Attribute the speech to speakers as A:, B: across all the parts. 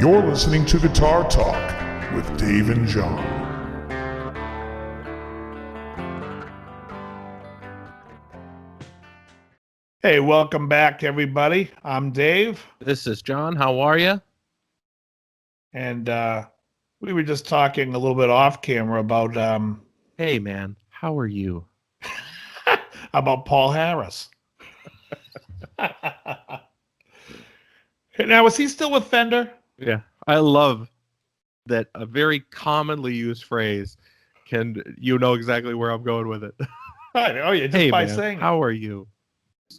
A: You're listening to Guitar Talk with Dave and John.
B: Hey, welcome back, everybody. I'm Dave.
C: This is John. How are you?
B: And we were just talking a little bit off camera about
C: Hey, man. How are you?
B: about Paul Harris. Now, is he still with Fender?
C: Yeah. I love that a very commonly used phrase you know exactly where I'm going with it.
B: I know you just
C: Hey,
B: by
C: man.
B: saying it.
C: How are you?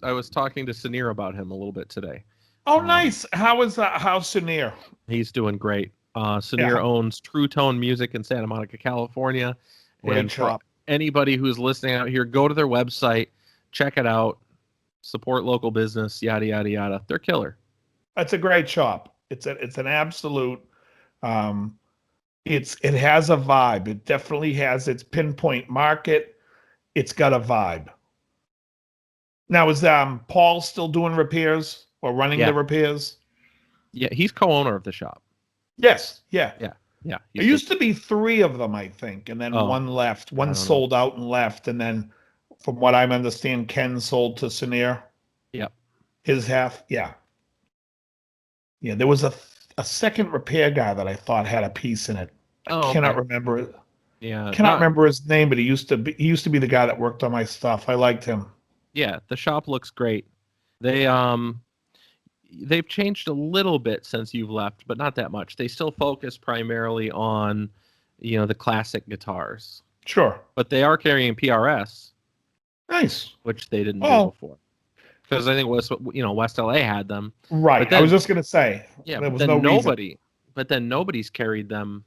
C: I was talking to Sunir about him a little bit today.
B: Oh, nice. How's Sunir?
C: He's doing great. Sunir owns True Tone Music in Santa Monica, California.
B: Great
C: and
B: shop.
C: For anybody who's listening out here, go to their website, check it out, support local business, yada, yada, yada. They're killer.
B: That's a great shop. It's an absolute. It has a vibe. It definitely has its pinpoint market. It's got a vibe. Now, is Paul still doing repairs or running the repairs?
C: Yeah, he's co-owner of the shop.
B: Yes, yeah.
C: Yeah.
B: There used to be 3 of them, I think, and then one left. One sold out and left, and then, from what I understand, Ken sold to Sunir.
C: Yep.
B: His half, yeah. Yeah, there was a second repair guy that I thought had a piece in it. I cannot remember it.
C: Yeah.
B: Cannot remember his name, but he used to be the guy that worked on my stuff. I liked him.
C: Yeah, the shop looks great. They've changed a little bit since you've left, but not that much. They still focus primarily on, the classic guitars.
B: Sure.
C: But they are carrying PRS.
B: Nice.
C: Which they didn't do before. Because I think West LA had them.
B: Right. Then, I was just gonna say.
C: Yeah.
B: There was no reason.
C: But then nobody's carried them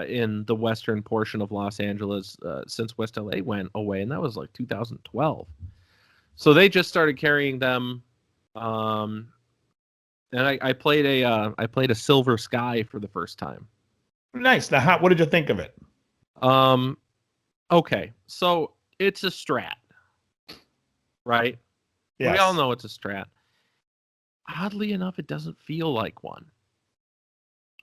C: in the western portion of Los Angeles since West LA went away, and that was like 2012. So they just started carrying them, and I played a Silver Sky for the first time.
B: Nice. Now, what did you think of it?
C: Okay, so it's a Strat, right? Yes. We all know it's a Strat. Oddly enough, it doesn't feel like one.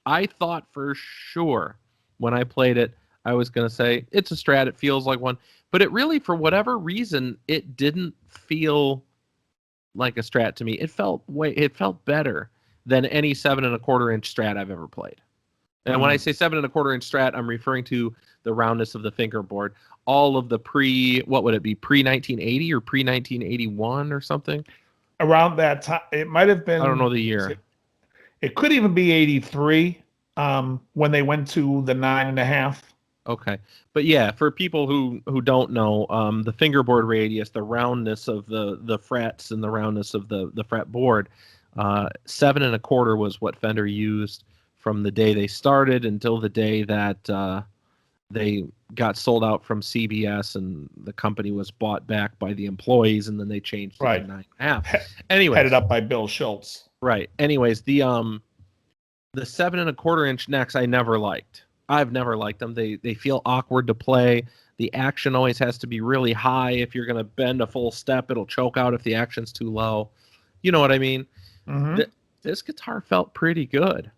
C: I thought for sure when I played it, I was going to say, it's a Strat, it feels like one. But it really, for whatever reason, it didn't feel like a Strat to me. It felt better than any 7 1/4 inch Strat I've ever played. And when I say 7 1/4 inch Strat, I'm referring to the roundness of the fingerboard. All of the pre-1980 or pre-1981 or something?
B: Around that time, it might have been.
C: I don't know the year.
B: It could even be 83 when they went to the 9.5.
C: Okay. But yeah, for people who don't know, the fingerboard radius, the roundness of the frets and the roundness of the fretboard, 7 1/4 was what Fender used from the day they started until the day that they got sold out from CBS and the company was bought back by the employees, and then they changed to the 9.5. Anyway,
B: headed up by Bill Schultz.
C: Right. Anyways, the 7 1/4 inch necks I never liked. I've never liked them. They feel awkward to play. The action always has to be really high. If you're going to bend a full step, it'll choke out if the action's too low. You know what I mean?
B: Mm-hmm.
C: This guitar felt pretty good.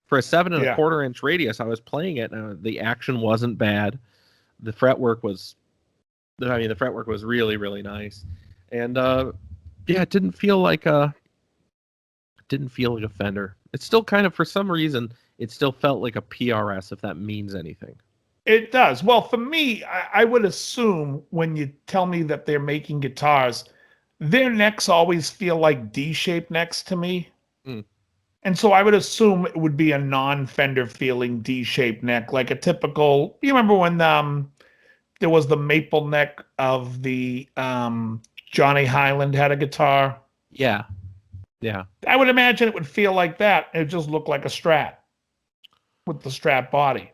C: For a 7 1/4 inch radius, I was playing it, and the action wasn't bad. The fretwork was really, really nice. And it didn't feel like a Fender. It's still kind of, for some reason, it still felt like a PRS, if that means anything.
B: It does. Well, for me, I would assume when you tell me that they're making guitars, their necks always feel like D-shaped necks to me.
C: Mm.
B: And so I would assume it would be a non-Fender feeling D-shaped neck, like a typical. You remember when there was the maple neck of the Johnny Highland had a guitar?
C: Yeah.
B: I would imagine it would feel like that. It just looked like a Strat with the Strat body.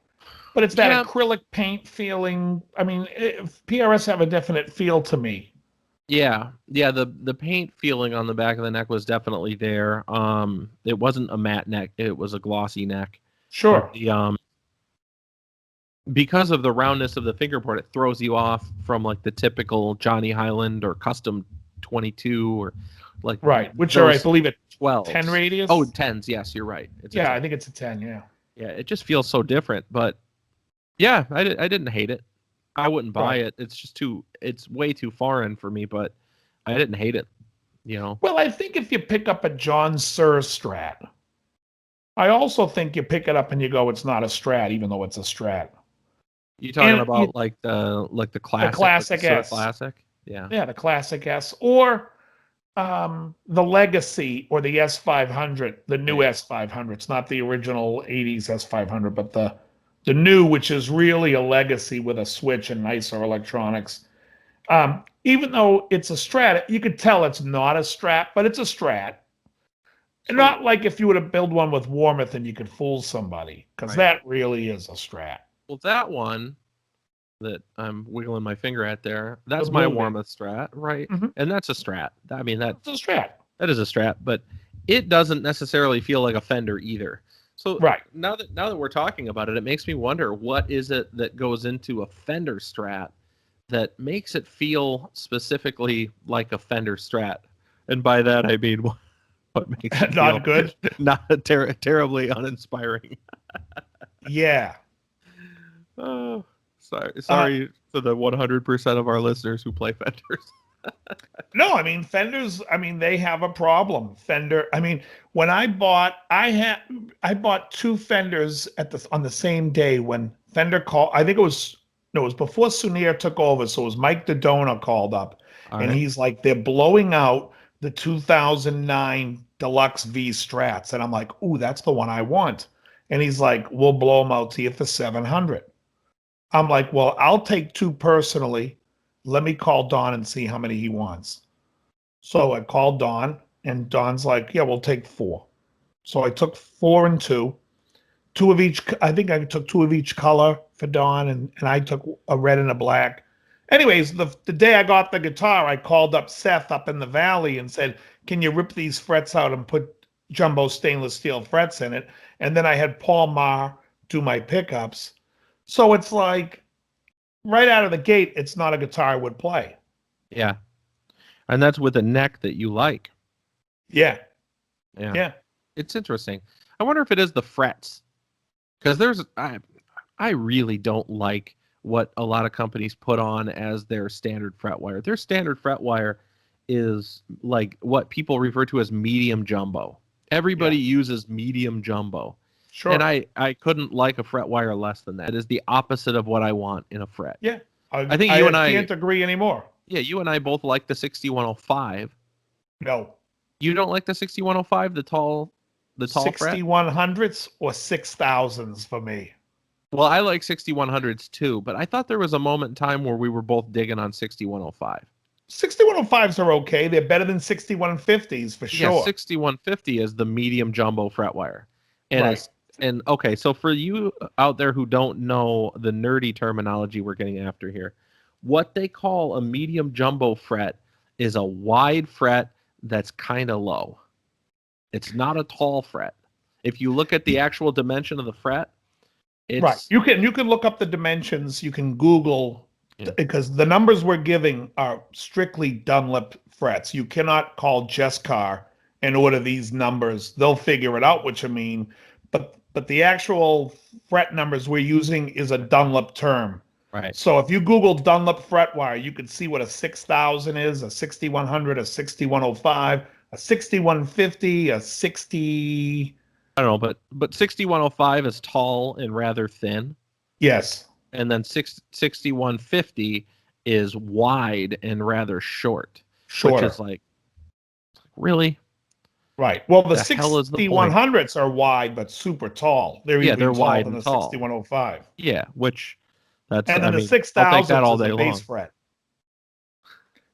B: But it's that acrylic paint feeling. I mean, PRS have a definite feel to me.
C: Yeah. The paint feeling on the back of the neck was definitely there. It wasn't a matte neck; it was a glossy neck.
B: Sure.
C: But because of the roundness of the fingerboard, it throws you off from like the typical Johnny Highland or custom 22 or like
B: right, which are I believe at
C: 12
B: 10 radius.
C: Oh, 10s. Yes, you're right.
B: Yeah, I think it's a 10. Yeah.
C: Yeah, it just feels so different. But yeah, I didn't hate it. I wouldn't buy it. It's just it's way too foreign for me. But I didn't hate it.
B: Well, I think if you pick up a John Suhr Strat, I also think you pick it up and you go, it's not a Strat, even though it's a Strat.
C: You talking about like the classic,
B: the classic
C: like the
B: S,
C: classic? Yeah,
B: yeah, the classic S, or the Legacy or the S500, the new S500. It's not the original '80s S500, but the new, which is really a Legacy with a switch and nicer electronics. Even though it's a Strat, you could tell it's not a Strat, but it's a Strat. And not like if you were to build one with Warmoth and you could fool somebody, because that really is a Strat.
C: Well, that one that I'm wiggling my finger at there, that's my Warmoth Strat, right? Mm-hmm. And that's a Strat. I mean, that's a Strat. That is a Strat, but it doesn't necessarily feel like a Fender either. So now that we're talking about it, it makes me wonder, what is it that goes into a Fender Strat that makes it feel specifically like a Fender Strat? And by that I mean what makes it
B: not good,
C: not terribly uninspiring.
B: Yeah.
C: Oh, sorry to the 100% of our listeners who play Fenders.
B: No, I mean Fenders. I mean they have a problem. Fender. I mean, when I bought two Fenders on the same day when Fender called. I think it was before Sunir took over. So it was Mike Dodona called up, and he's like, they're blowing out the 2009 Deluxe V Strats, and I'm like, ooh, that's the one I want. And he's like, we'll blow them out to you for $700. I'm like, well, I'll take two personally. Let me call Don and see how many he wants. So I called Don, and Don's like, yeah, we'll take four. So I took 4 and 2. Two of each. I think I took 2 of each color for Don, and I took a red and a black. Anyways, the day I got the guitar, I called up Seth up in the valley and said, can you rip these frets out and put jumbo stainless steel frets in it? And then I had Paul Marr do my pickups. So it's like, right out of the gate, it's not a guitar I would play.
C: Yeah. And that's with a neck that you like.
B: Yeah.
C: Yeah. It's interesting. I wonder if it is the frets. Because I really don't like what a lot of companies put on as their standard fret wire. Their standard fret wire is like what people refer to as medium jumbo. Everybody uses medium jumbo.
B: Sure.
C: And I couldn't like a fret wire less than that. It is the opposite of what I want in a fret.
B: Yeah.
C: I think you and I
B: can't agree anymore.
C: Yeah, you and I both like the 6105.
B: No.
C: You don't like the 6105, the tall
B: 6100s or 6000s for me.
C: Well, I like 6100s too, but I thought there was a moment in time where we were both digging on 6105.
B: 6105s are okay. They're better than 6150s for sure.
C: Yeah, 6150 is the medium jumbo fret wire. And okay, so for you out there who don't know the nerdy terminology we're getting after here, what they call a medium jumbo fret is a wide fret that's kind of low. It's not a tall fret. If you look at the actual dimension of the fret, it's
B: You can look up the dimensions. You can Google because the numbers we're giving are strictly Dunlop frets. You cannot call Jesscar and order these numbers. They'll figure it out what you mean. But the actual fret numbers we're using is a Dunlop term.
C: Right.
B: So if you Google Dunlop fret wire, you can see what a 6000 is, a 6100, a 6105, a 6150, a 60.
C: I don't know, but 6105 is tall and rather thin.
B: Yes.
C: And then 6150 is wide and rather short.
B: Shorter.
C: Which is like, really?
B: Right. Well, the 6100s are wide but super tall. They're
C: wide
B: than
C: and
B: the
C: tall.
B: 6105.
C: Yeah, which that's
B: and then the 6000 is a bass fret.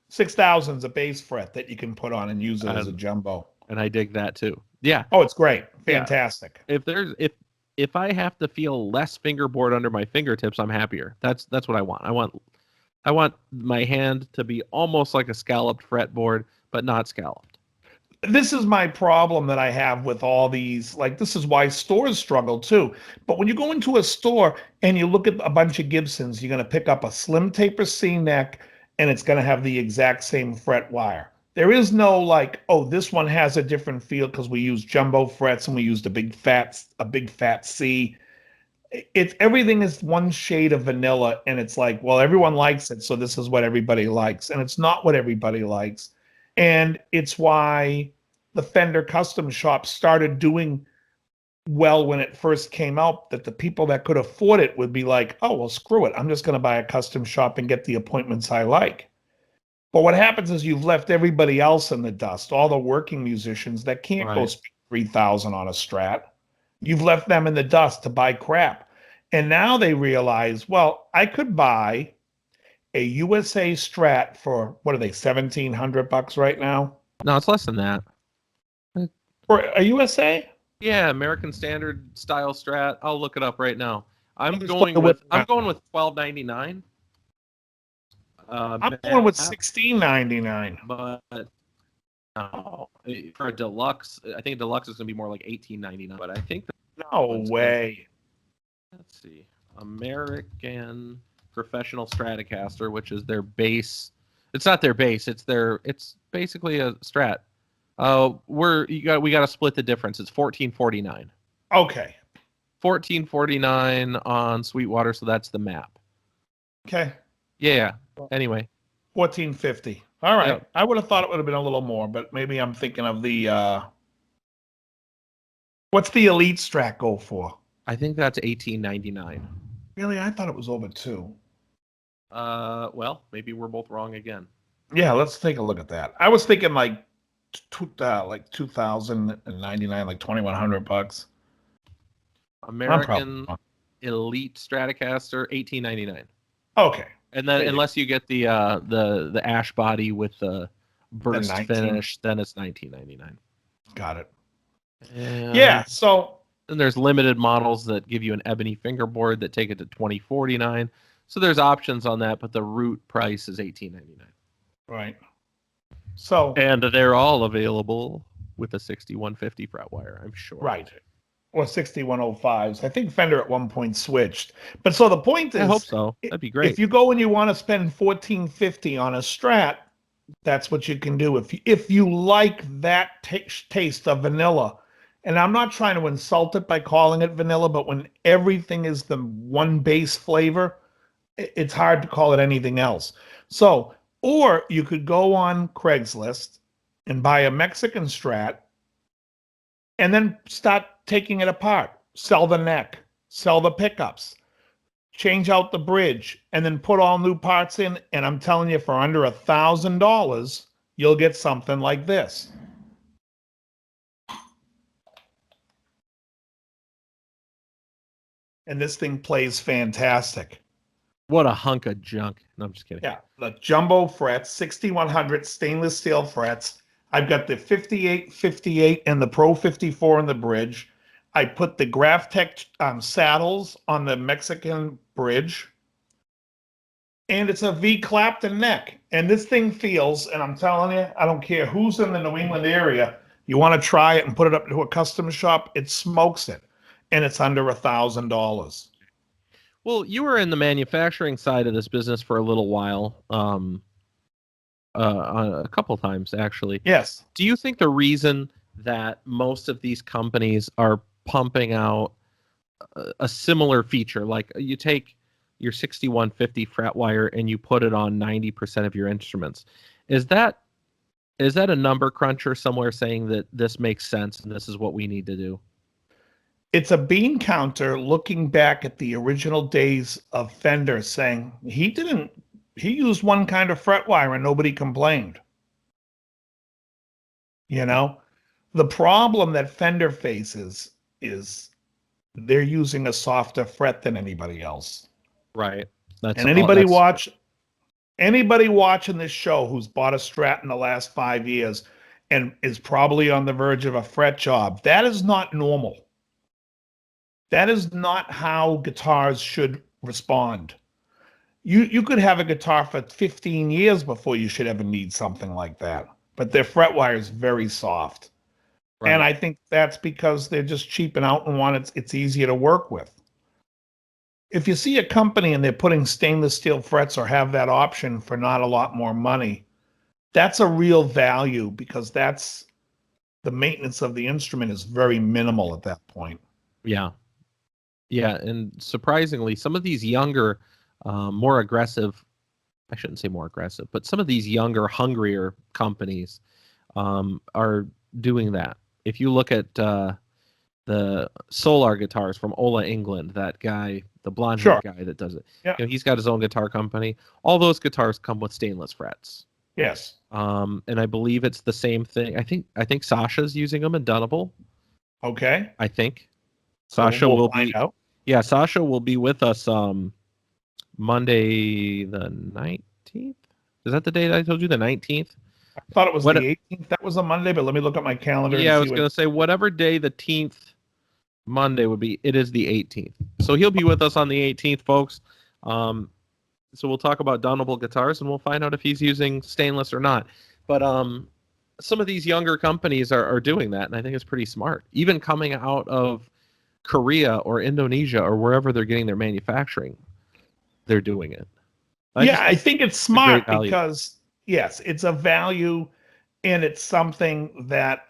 B: 6000's a bass fret that you can put on and use it as a jumbo.
C: And I dig that too. Yeah.
B: Oh, it's great. Fantastic.
C: Yeah. If I have to feel less fingerboard under my fingertips, I'm happier. That's what I want. I want my hand to be almost like a scalloped fretboard, but not scalloped.
B: This is my problem that I have with all these. Like, this is why stores struggle too. But when you go into a store and you look at a bunch of Gibsons, you're going to pick up a slim taper C neck, and it's going to have the exact same fret wire. There is no like, oh, this one has a different feel because we use jumbo frets and we used a big fat C. It's everything is one shade of vanilla, and it's like, well, everyone likes it, so this is what everybody likes, and it's not what everybody likes, and it's why the Fender custom shop started doing well when it first came out. That the people that could afford it would be like, oh, well, screw it, I'm just going to buy a custom shop and get the appointments I like. But what happens is you've left everybody else in the dust, all the working musicians that can't go spend 3,000 on a Strat. You've left them in the dust to buy crap. And now they realize, well, I could buy a USA Strat for, what are they, $1,700 right now?
C: No, it's less than that.
B: For a USA?
C: Yeah, American Standard style Strat. I'll look it up right now. I'm going with $1,299.
B: I'm going with $1,699.
C: But no, for a deluxe, I think deluxe is going to be more like $1,899. But I think
B: no way.
C: Let's see, American Professional Stratocaster, which is their base. It's not their base. It's basically a Strat. We got to split the difference. It's $1,449.
B: Okay.
C: $1,449 on Sweetwater, so that's the map.
B: Okay.
C: Yeah. Anyway.
B: $1,450. All right.
C: Yep.
B: I would have thought it would have been a little more, but maybe I'm thinking of the what's the Elite Strat go for?
C: I think that's $1,899.
B: Really? I thought it was over $2,000.
C: Well, maybe we're both wrong again.
B: Yeah, let's take a look at that. I was thinking like $2,099, like $2,100.
C: American Elite Stratocaster, $1,899.
B: Okay.
C: And then unless you get the ash body with the burst finish, then it's $1,999.
B: Got it.
C: And
B: yeah. So
C: and there's limited models that give you an ebony fingerboard that take it to $2,049. So there's options on that, but the root price is $1,899.
B: Right. So
C: and they're all available with a 6150 fret wire, I'm sure.
B: Right. Or 6105s. I think Fender at one point switched. But so the point is,
C: I hope so. That'd be great.
B: If you go and you want to spend $1,450 on a Strat, that's what you can do. If you like that taste of vanilla, and I'm not trying to insult it by calling it vanilla, but when everything is the one base flavor, it's hard to call it anything else. So, or you could go on Craigslist and buy a Mexican Strat and then start taking it apart. Sell the neck, sell the pickups, change out the bridge, and then put all new parts in. And I'm telling you, for under $1,000, you'll get something like this. And this thing plays fantastic.
C: What a hunk of junk. No, I'm just kidding.
B: Yeah, the jumbo frets, 6100 stainless steel frets. I've got the 58, 58, and the Pro 54 in the bridge. I put the Graphtec saddles on the Mexican bridge. And it's a V Clapton neck. And this thing feels, and I'm telling you, I don't care who's in the New England area, you want to try it and put it up to a custom shop, it smokes it. And it's under $1,000.
C: Well, you were in the manufacturing side of this business for a little while, a couple times actually.
B: Yes.
C: Do you think the reason that most of these companies are pumping out a similar feature, like you take your 6150 fret wire and you put it on 90% of your instruments, is that a number cruncher somewhere saying that this makes sense and this is what we need to do?
B: It's a bean counter looking back at the original days of Fender saying he used one kind of fret wire and nobody complained. You know, the problem that Fender faces is they're using a softer fret than anybody else.
C: Right.
B: And anybody watching this show who's bought a Strat in the last 5 years and is probably on the verge of a fret job, that is not normal. That is not how guitars should respond. You could have a guitar for 15 years before you should ever need something like that. But their fret wire is very soft. Right. And I think that's because they're just cheaping out and want it's easier to work with. If you see a company and they're putting stainless steel frets or have that option for not a lot more money, that's a real value because that's the maintenance of the instrument is very minimal at that point.
C: Yeah. Yeah. And surprisingly, some of these younger, more aggressive, I shouldn't say more aggressive, but some of these younger, hungrier companies are doing that. If you look at the Solar guitars from Ola England, that guy, the blonde-haired guy that does it,
B: Yeah.
C: he's got his own guitar company. All those guitars come with stainless frets.
B: Yes.
C: And I believe it's the same thing. I think Sasha's using them in Dunnable.
B: Okay.
C: I think
B: Sasha will find out.
C: Yeah, Sasha will be with us Monday the 19th. Is that the date I told you? The 19th?
B: I thought it was the 18th. That was a Monday, but let me look at my calendar.
C: Yeah, I was going to say whatever day the 10th Monday would be, it is the 18th. So he'll be with us on the 18th, folks. So we'll talk about Dunnable guitars and we'll find out if he's using stainless or not. But some of these younger companies are doing that, and I think it's pretty smart. Even coming out of Korea or Indonesia or wherever they're getting their manufacturing, they're doing it.
B: I think it's smart because, yes, it's a value and it's something that,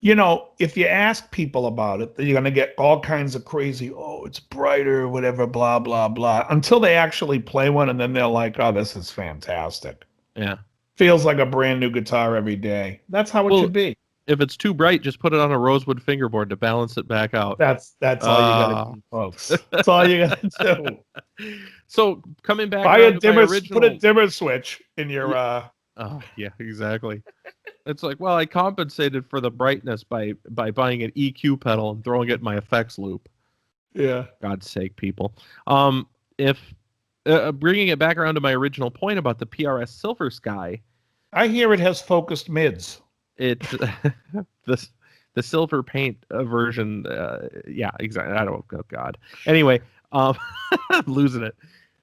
B: if you ask people about it, you're going to get all kinds of crazy, oh, it's brighter, whatever, blah, blah, blah, until they actually play one and then they're like, oh, this is fantastic.
C: Yeah.
B: Feels like a brand new guitar every day. That's how it should be.
C: If it's too bright, just put it on a rosewood fingerboard to balance it back out.
B: That's all you gotta do, folks. That's all you gotta
C: do. So coming back,
B: put a dimmer switch in your.
C: Oh yeah, exactly. It's like, well, I compensated for the brightness by buying an EQ pedal and throwing it in my effects loop.
B: Yeah.
C: God's sake, people. If bringing it back around to my original point about the PRS Silver Sky,
B: I hear it has focused mids.
C: It's the silver paint version. Yeah, exactly. I don't. Oh God. Anyway, I'm losing it.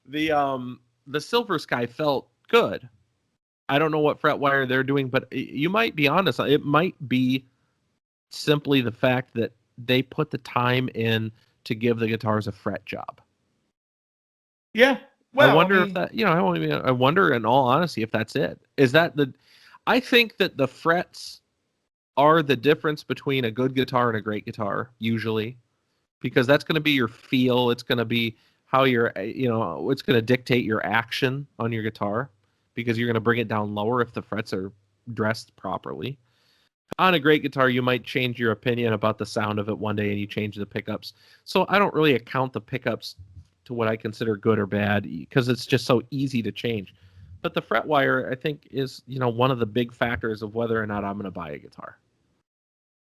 C: The Silver Sky felt good. I don't know what fret wire they're doing, but you might be honest. It might be simply the fact that they put the time in to give the guitars a fret job.
B: Yeah. Well,
C: I wonder if that. I wonder, in all honesty, if that's it. Is that the? I think that the frets are the difference between a good guitar and a great guitar, usually, because that's going to be your feel. It's going to be how you're, it's going to dictate your action on your guitar, because you're going to bring it down lower if the frets are dressed properly. On a great guitar, you might change your opinion about the sound of it one day and you change the pickups. So I don't really account the pickups to what I consider good or bad, because it's just so easy to change. But the fret wire, I think, is, one of the big factors of whether or not I'm going to buy a guitar.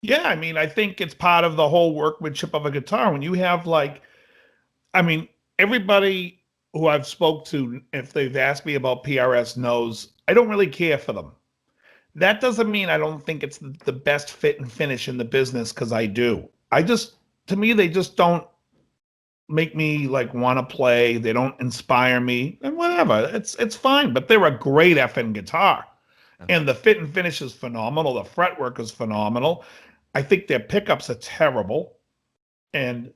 B: Yeah, I mean, I think it's part of the whole workmanship of a guitar. When you have everybody who I've spoke to, if they've asked me about PRS, knows I don't really care for them. That doesn't mean I don't think it's the best fit and finish in the business, because I do. To me, they just don't make me want to play. They don't inspire me, and whatever. It's fine, but they're a great effing guitar. And the fit and finish is phenomenal. The fretwork is phenomenal. I think their pickups are terrible. And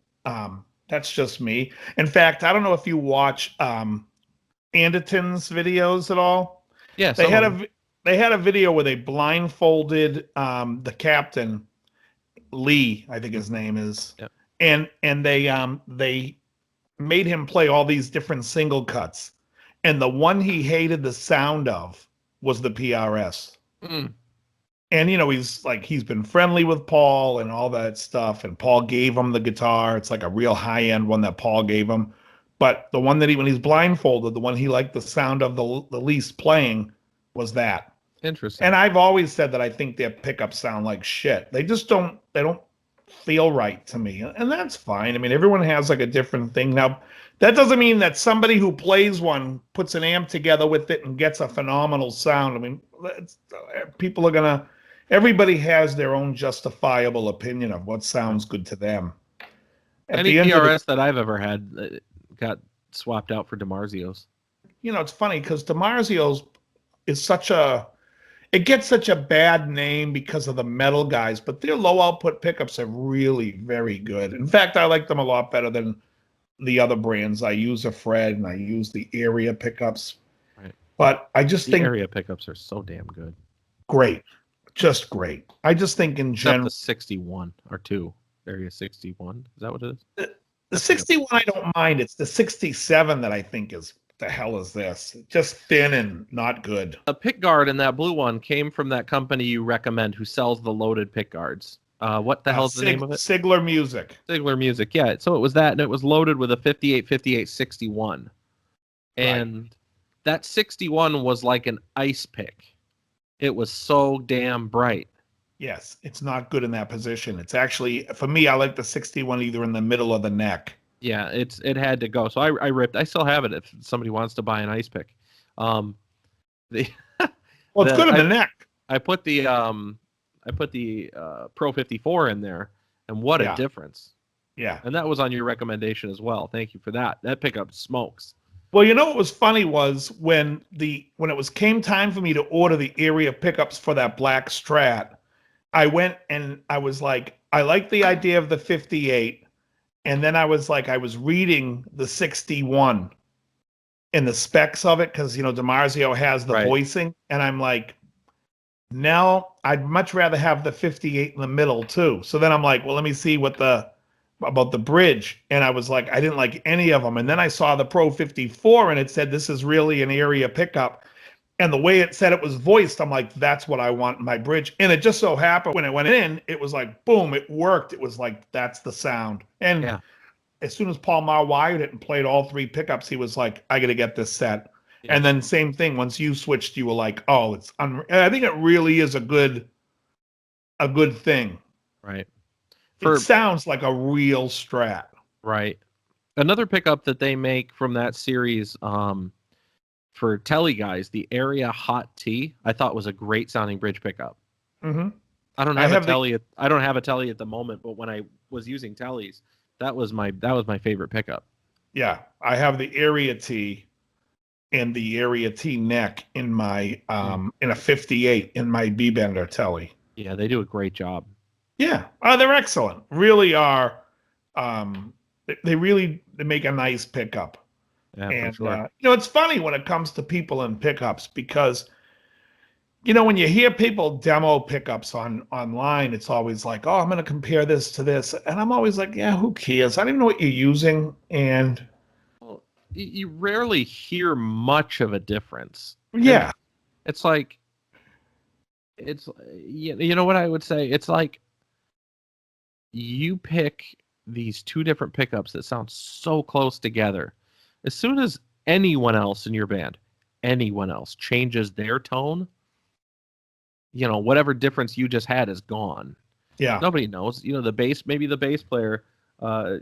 B: that's just me. In fact, I don't know if you watch Anderton's videos at all.
C: Yeah,
B: they had a video where they blindfolded the captain, Lee, I think his name is.
C: Yep.
B: And they made him play all these different single cuts. And the one he hated the sound of was the PRS.
C: Mm.
B: And, he's been friendly with Paul and all that stuff. And Paul gave him the guitar. It's like a real high-end one that Paul gave him. But the one that when he's blindfolded, the one he liked the sound of the least playing was that.
C: Interesting.
B: And I've always said that I think their pickups sound like shit. They just don't feel right to me. And that's fine. I mean, everyone has a different thing. Now, that doesn't mean that somebody who plays one puts an amp together with it and gets a phenomenal sound. I mean, people are everybody has their own justifiable opinion of what sounds good to them.
C: Any PRS that I've ever had got swapped out for DiMarzio's.
B: It's funny because DiMarzio's is it gets such a bad name because of the metal guys, but their low output pickups are really very good. In fact, I like them a lot better than the other brands. I use a Fred and I use the area pickups.
C: Right.
B: But I just
C: The
B: think
C: area pickups are so damn good.
B: great. Just great. I just think in
C: Except
B: general.
C: the 61 or 2. Area 61. Is that what it is?
B: The 61 I don't mind. It's the 67 that I think is, the hell is this? Just thin and not good.
C: The pick guard in that blue one came from that company you recommend who sells the loaded pick guards. What the hell's the name of it?
B: Sigler Music.
C: Sigler Music. Yeah. So it was that, and it was loaded with a 58 61. And that 61 was like an ice pick. It was so damn bright.
B: Yes, it's not good in that position. It's actually, for me, I like the 61 either in the middle of the neck.
C: Yeah, it had to go. So I ripped. I still have it if somebody wants to buy an ice pick.
B: Well, it's good in the neck.
C: I put the Pro 54 in there, and what a difference.
B: Yeah.
C: And that was on your recommendation as well. Thank you for that. That pickup smokes.
B: Well, you know what was funny was when it came time for me to order the area pickups for that black Strat, I went and I was like, I like the idea of the 58. And then I was like, I was reading the 61 and the specs of it because, DiMarzio has the voicing. And I'm like, no, I'd much rather have the 58 in the middle too. So then I'm like, well, let me see about the bridge. And I was like, I didn't like any of them. And then I saw the Pro 54 and it said, this is really an area pickup. And the way it said it was voiced, I'm like, that's what I want in my bridge. And it just so happened when it went in, it was like, boom, it worked. It was like, that's the sound. And as soon as Paul Maher wired it and played all 3 pickups, he was like, I got to get this set. Yeah. And then same thing, once you switched, you were like, oh, it's I think it really is a good thing.
C: Right.
B: It sounds like a real Strat.
C: Right. Another pickup that they make from that series, for telly guys, the Area Hot T, I thought was a great sounding bridge pickup.
B: Mm-hmm.
C: I don't have a telly at the moment, but when I was using tellies, that was my favorite pickup.
B: Yeah, I have the Area T and the Area T neck in my in a 58 in my B-Bender telly.
C: Yeah, they do a great job.
B: Yeah, they're excellent. Really are. They make a nice pickup.
C: Yeah,
B: and
C: for sure.
B: It's funny when it comes to people and pickups because when you hear people demo pickups online, it's always like, oh, I'm going to compare this to this, and I'm always like, yeah, who cares? I don't even know what you're using, and
C: you rarely hear much of a difference.
B: Yeah,
C: and it's like, you know what I would say? It's like you pick these 2 different pickups that sound so close together. As soon as anyone else in your band, changes their tone, whatever difference you just had is gone.
B: Yeah.
C: Nobody knows. Maybe the bass player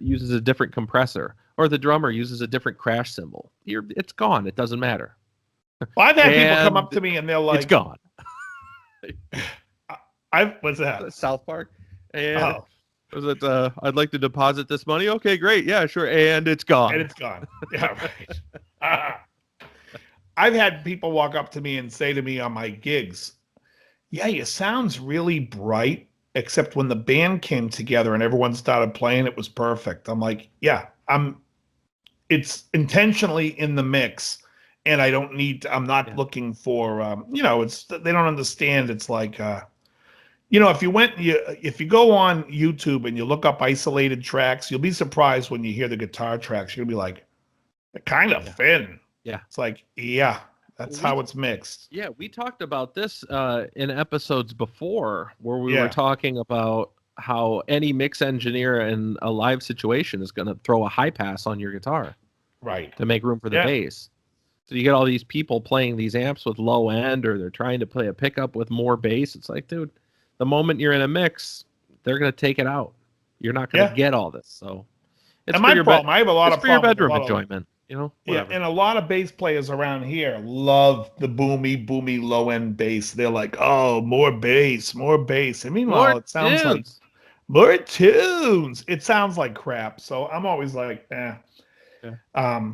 C: uses a different compressor, or the drummer uses a different crash cymbal. It's gone. It doesn't matter.
B: Well, I've had people come up to me and they're like,
C: it's gone.
B: What's that?
C: South Park. And was it, I'd like to deposit this money. Okay, great. Yeah, sure. And it's gone.
B: And it's gone. Yeah, right. I've had people walk up to me and say to me on my gigs, yeah, your sound's really bright, except when the band came together and everyone started playing, it was perfect. I'm like, yeah, it's intentionally in the mix, and I don't need to, I'm not looking for, they don't understand. It's like, if you go on YouTube and you look up isolated tracks, you'll be surprised when you hear the guitar tracks. You're gonna be like, they're kind of thin.
C: Yeah.
B: It's like, that's how it's mixed.
C: Yeah, we talked about this in episodes before where we were talking about how any mix engineer in a live situation is going to throw a high pass on your guitar.
B: Right.
C: To make room for the bass. So you get all these people playing these amps with low end, or they're trying to play a pickup with more bass. It's like, dude, the moment you're in a mix, they're going to take it out. You're not going to get all this. So it's
B: my problem. I have a lot of
C: for your bedroom enjoyment. Whatever.
B: Yeah, and a lot of bass players around here love the boomy low end bass. They're like, oh, more bass. And meanwhile, it sounds like more tunes. It sounds like crap. So I'm always like, eh. Yeah.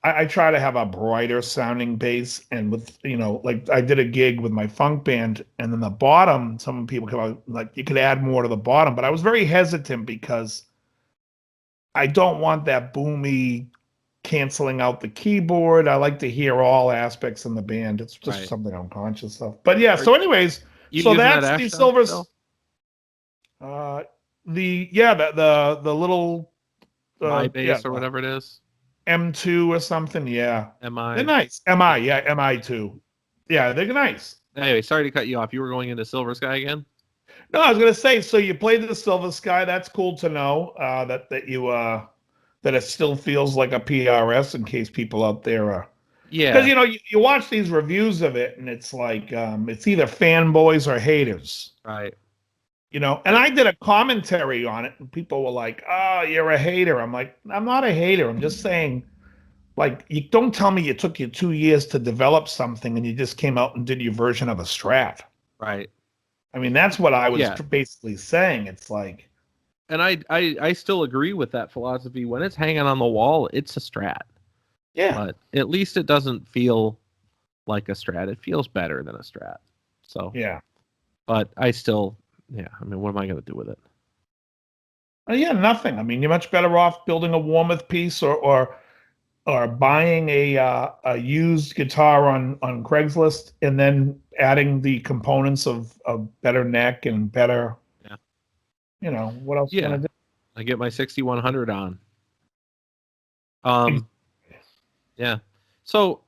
B: I try to have a brighter sounding bass, and with like I did a gig with my funk band, and then the bottom, some people come out like you could add more to the bottom, but I was very hesitant because I don't want that boomy canceling out the keyboard. I like to hear all aspects in the band. It's just something I'm conscious of. But yeah, so anyways, so that's the Silver. The little
C: My bass or whatever it is.
B: M2 or something. Yeah,
C: MI.
B: They're nice. MI2. Yeah, they're nice.
C: Anyway, sorry to cut you off. You were going into Silver Sky again?
B: No, I was gonna say. So you played the Silver Sky. That's cool to know. That you that it still feels like a PRS. In case people out there are.
C: Yeah.
B: Because you watch these reviews of it, and it's like it's either fanboys or haters.
C: Right.
B: And I did a commentary on it, and people were like, "Oh, you're a hater." I'm like, I'm not a hater. I'm just saying, like, you don't tell me it took you 2 years to develop something and you just came out and did your version of a Strat.
C: Right.
B: I mean, that's what I was basically saying. It's like,
C: and I still agree with that philosophy. When it's hanging on the wall, it's a Strat.
B: Yeah.
C: But at least it doesn't feel like a Strat. It feels better than a Strat. So
B: yeah.
C: But I still, I mean, what am I going to do with it?
B: Yeah, nothing. I mean, you're much better off building a Warmoth piece or buying a used guitar on Craigslist and then adding the components of better neck and better.
C: Yeah.
B: What else?
C: Yeah.
B: Can I do?
C: I get my 6100 on. Yeah. So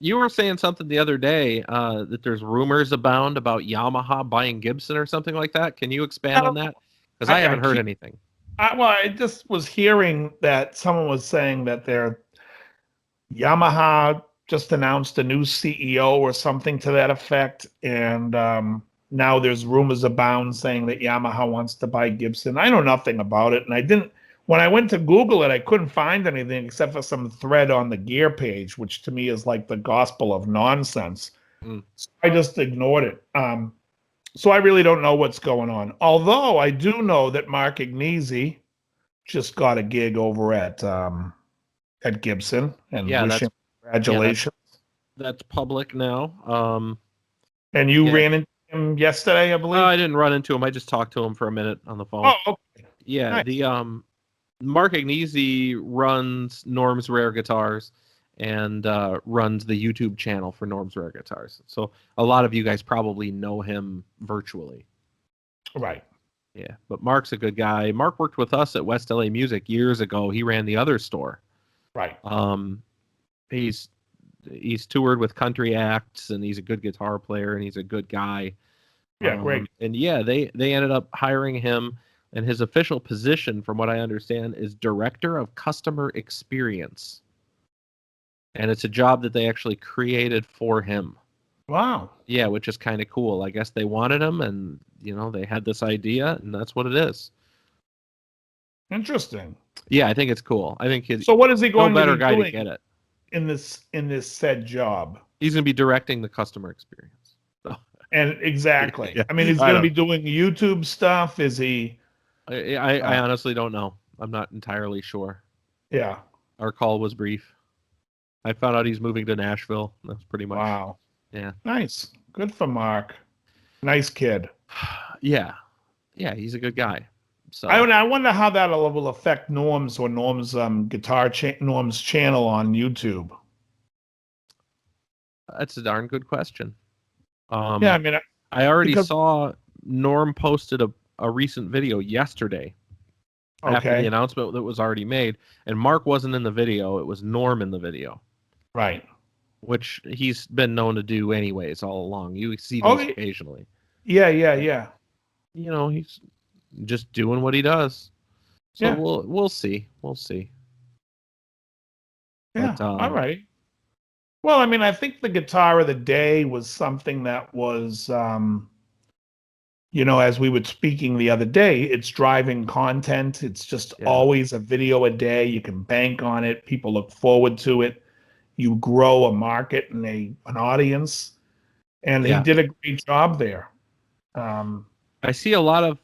C: you were saying something the other day that there's rumors abound about Yamaha buying Gibson or something like that. Can you expand on that? Because I haven't heard anything.
B: I just was hearing that someone was saying that Yamaha just announced a new CEO or something to that effect, and now there's rumors abound saying that Yamaha wants to buy Gibson. I know nothing about it, and I didn't. When I went to Google it, I couldn't find anything except for some thread on the gear page, which to me is like the gospel of nonsense. So I just ignored it. So I really don't know what's going on. Although I do know that Mark Agnesi just got a gig over at Gibson, and wish him congratulations.
C: That's public now.
B: And you ran into him yesterday, I believe?
C: I didn't run into him. I just talked to him for a minute on the phone.
B: Oh, okay.
C: Yeah,
B: nice.
C: The Mark Agnesi runs Norm's Rare Guitars and runs the YouTube channel for Norm's Rare Guitars. So a lot of you guys probably know him virtually.
B: Right.
C: Yeah, but Mark's a good guy. Mark worked with us at West LA Music years ago. He ran the other store.
B: Right.
C: He's toured with country acts, and he's a good guitar player, and he's a good guy.
B: Yeah, great.
C: And they ended up hiring him. And his official position, from what I understand, is Director of Customer Experience. And it's a job that they actually created for him.
B: Wow.
C: Yeah, which is kind of cool. I guess they wanted him, and, they had this idea, and that's what it is.
B: Interesting.
C: Yeah, I think it's cool. I think
B: so what is he going
C: no better
B: to be
C: guy
B: doing
C: to get it
B: in this said job?
C: He's going to be directing the customer experience.
B: And exactly.
C: Yeah.
B: I mean, he's going to be doing YouTube stuff. Is he?
C: I honestly don't know. I'm not entirely sure.
B: Yeah.
C: Our call was brief. I found out he's moving to Nashville. That's pretty much.
B: Wow.
C: Yeah.
B: Nice. Good for Mark. Nice kid.
C: Yeah. Yeah, he's a good guy. So
B: I wonder how that will affect Norm's Norm's channel on YouTube.
C: That's a darn good question.
B: Yeah, I mean,
C: I already saw Norm posted a recent video yesterday after the announcement that was already made, and Mark wasn't in the video. It was Norm in the video.
B: Right.
C: Which he's been known to do anyways all along. You see those occasionally.
B: Yeah.
C: He's just doing what he does. So we'll see. We'll see.
B: Yeah. But, all right. Well, I mean, I think the guitar of the day was something that was, as we were speaking the other day, it's driving content. It's just always a video a day. You can bank on it. People look forward to it. You grow a market and an audience. And he did a great job there.
C: I see a lot of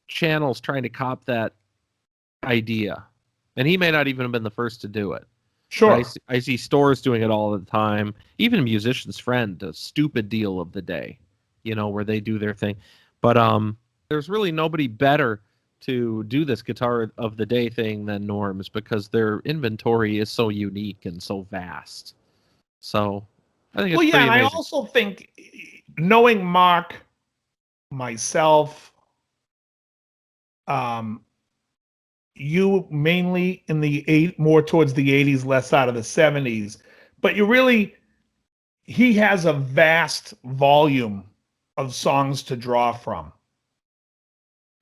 C: channels trying to cop that idea. And he may not even have been the first to do it.
B: Sure.
C: I see stores doing it all the time. Even Musician's Friend, a stupid deal of the day, where they do their thing. But there's really nobody better to do this guitar of the day thing than Norm's because their inventory is so unique and so vast. So I think it's pretty amazing.
B: I also think knowing Mark, myself, you mainly in the more towards the 80s, less out of the 70s, but he has a vast volume of songs to draw from.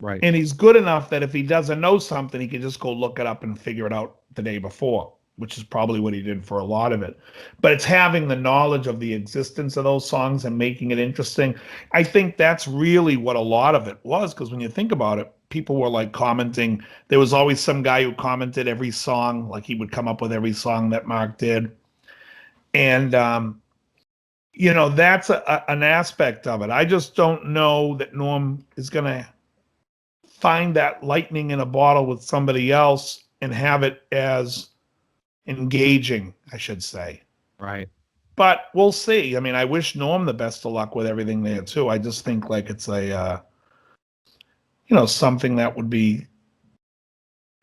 C: Right.
B: And he's good enough that if he doesn't know something, he can just go look it up and figure it out the day before, which is probably what he did for a lot of it. But it's having the knowledge of the existence of those songs and making it interesting. I think that's really what a lot of it was, because when you think about it, people were like commenting. There was always some guy who commented every song, like he would come up with every song that Mark did. And, that's an aspect of it. I just don't know that Norm is going to find that lightning in a bottle with somebody else and have it as engaging, I should say.
C: Right.
B: But we'll see. I mean, I wish Norm the best of luck with everything there too. I just think like it's a, something that would be,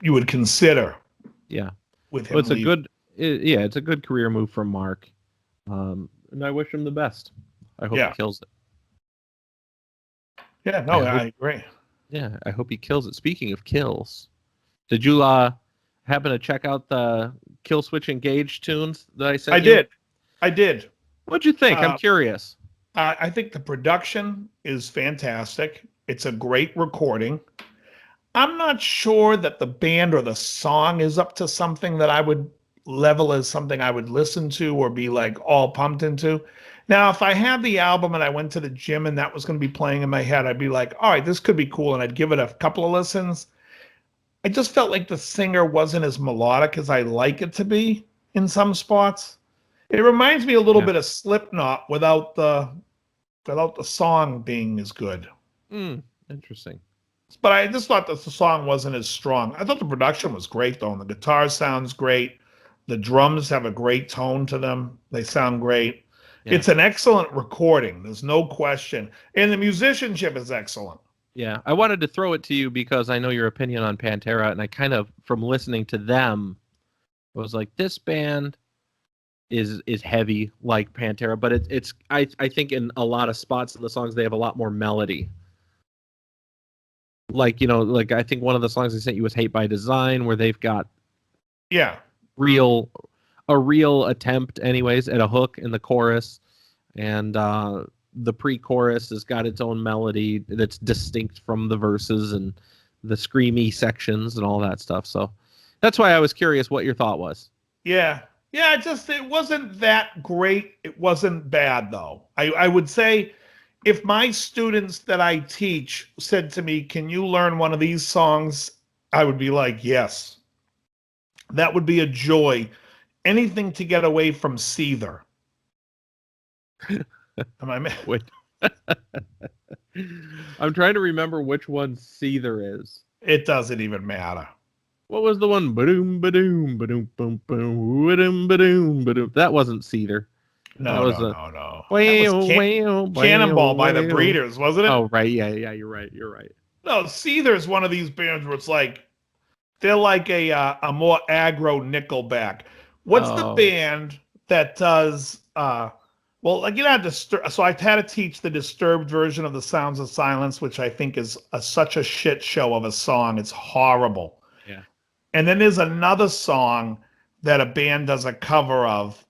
B: you would consider.
C: Yeah.
B: With him.
C: Well, it's a good career move from Mark. And I wish him the best. I hope he kills it.
B: Yeah, no, I agree.
C: Yeah, I hope he kills it. Speaking of kills, did you happen to check out the Kill Switch Engage tunes that I sent you?
B: I did.
C: What'd you think? I'm curious.
B: I think the production is fantastic. It's a great recording. I'm not sure that the band or the song is up to something that I would level as something I would listen to or be like all pumped into. Now, if I had the album and I went to the gym and that was going to be playing in my head, I'd be like, all right, this could be cool. And I'd give it a couple of listens. I just felt like the singer wasn't as melodic as I like it to be in some spots. It reminds me a little bit of Slipknot without the song being as good.
C: Interesting.
B: But I just thought that the song wasn't as strong. I thought the production was great, though, and the guitar sounds great. The drums have a great tone to them. They sound great. Yeah. It's an excellent recording. There's no question. And the musicianship is excellent.
C: Yeah, I wanted to throw it to you because I know your opinion on Pantera, and I kind of, from listening to them, was like, this band is heavy like Pantera, but I think in a lot of spots in the songs they have a lot more melody. Like, I think one of the songs I sent you was Hate by Design, where they've got a real attempt anyways at a hook in the chorus, and the pre-chorus has got its own melody that's distinct from the verses and the screamy sections and all that stuff. So that's why I was curious what your thought was.
B: Yeah, it wasn't that great. It wasn't bad, though. I would say if my students that I teach said to me, can you learn one of these songs? I would be like, yes. That would be a joy. Anything to get away from Seether. Am I?
C: Wait. I'm trying to remember which one Seether is.
B: It doesn't even matter.
C: What was the one? Ba-doom, ba-doom, ba-doom, boom, boom, ba-doom, ba-doom, ba-doom. That wasn't Seether.
B: No.
C: Wow,
B: Cannonball by the Breeders, wasn't it?
C: Oh, right. Yeah, you're right.
B: No, Seether is one of these bands where it's like, they're like a more aggro Nickelback. What's the band that does, so I've had to teach the Disturbed version of The Sounds of Silence, which I think is such a shit show of a song. It's horrible.
C: Yeah.
B: And then there's another song that a band does a cover of.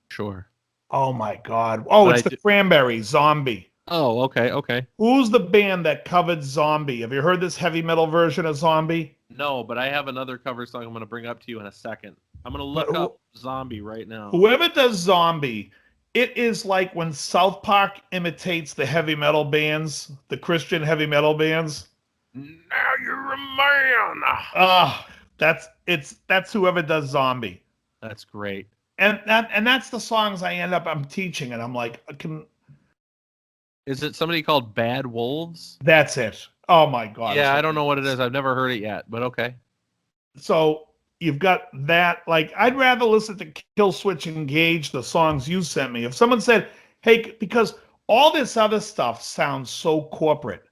C: Sure.
B: Oh my God. Oh, it's the Cranberries, Zombie.
C: Oh, okay.
B: Who's the band that covered Zombie? Have you heard this heavy metal version of Zombie?
C: No, but I have another cover song I'm going to bring up to you in a second. I'm going to look up Zombie right now.
B: Whoever does Zombie, it is like when South Park imitates the heavy metal bands, the Christian heavy metal bands.
C: Now you're a man.
B: That's whoever does Zombie.
C: That's great.
B: And that's the songs I'm teaching, and I'm like,
C: Is it somebody called Bad Wolves?
B: That's it. Oh my God.
C: Yeah, I don't know what it is. I've never heard it yet, but okay.
B: So you've got that. Like, I'd rather listen to Kill Switch Engage, the songs you sent me. If someone said, hey, because all this other stuff sounds so corporate.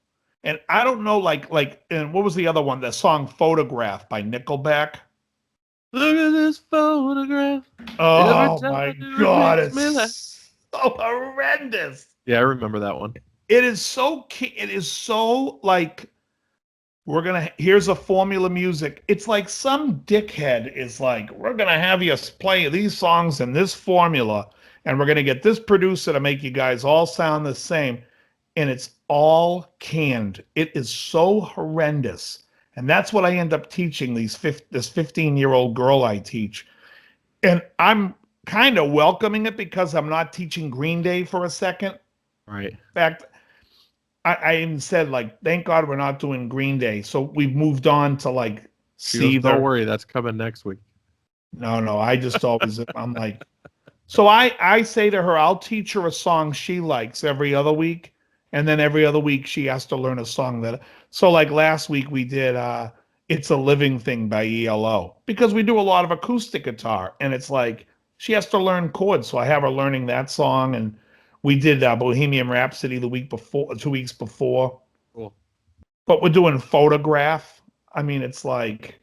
B: And I don't know, and what was the other one? The song "Photograph" by Nickelback.
C: Look at this photograph. Every
B: Oh
C: time I
B: my
C: do, it
B: God,
C: makes me laugh.
B: it's so horrendous.
C: Yeah, I remember that one.
B: It is so. It is so like here's a formula music. It's like some dickhead is like, we're gonna have you play these songs in this formula, and we're gonna get this producer to make you guys all sound the same, and it's all canned. It is so horrendous, and that's what I end up teaching this 15-year-old girl I teach, and I'm kind of welcoming it because I'm not teaching Green Day for a second.
C: Right.
B: In fact, I even said, like, thank God we're not doing Green Day. So we've moved on to like
C: Don't worry, that's coming next week.
B: No, I just always, I'm like, so I say to her, I'll teach her a song she likes every other week. And then every other week she has to learn a song so like last week we did It's a Living Thing by ELO because we do a lot of acoustic guitar. And it's like, she has to learn chords. So I have her learning that song. And we did Bohemian Rhapsody the week before, 2 weeks before.
C: Cool.
B: But we're doing Photograph. I mean, it's like,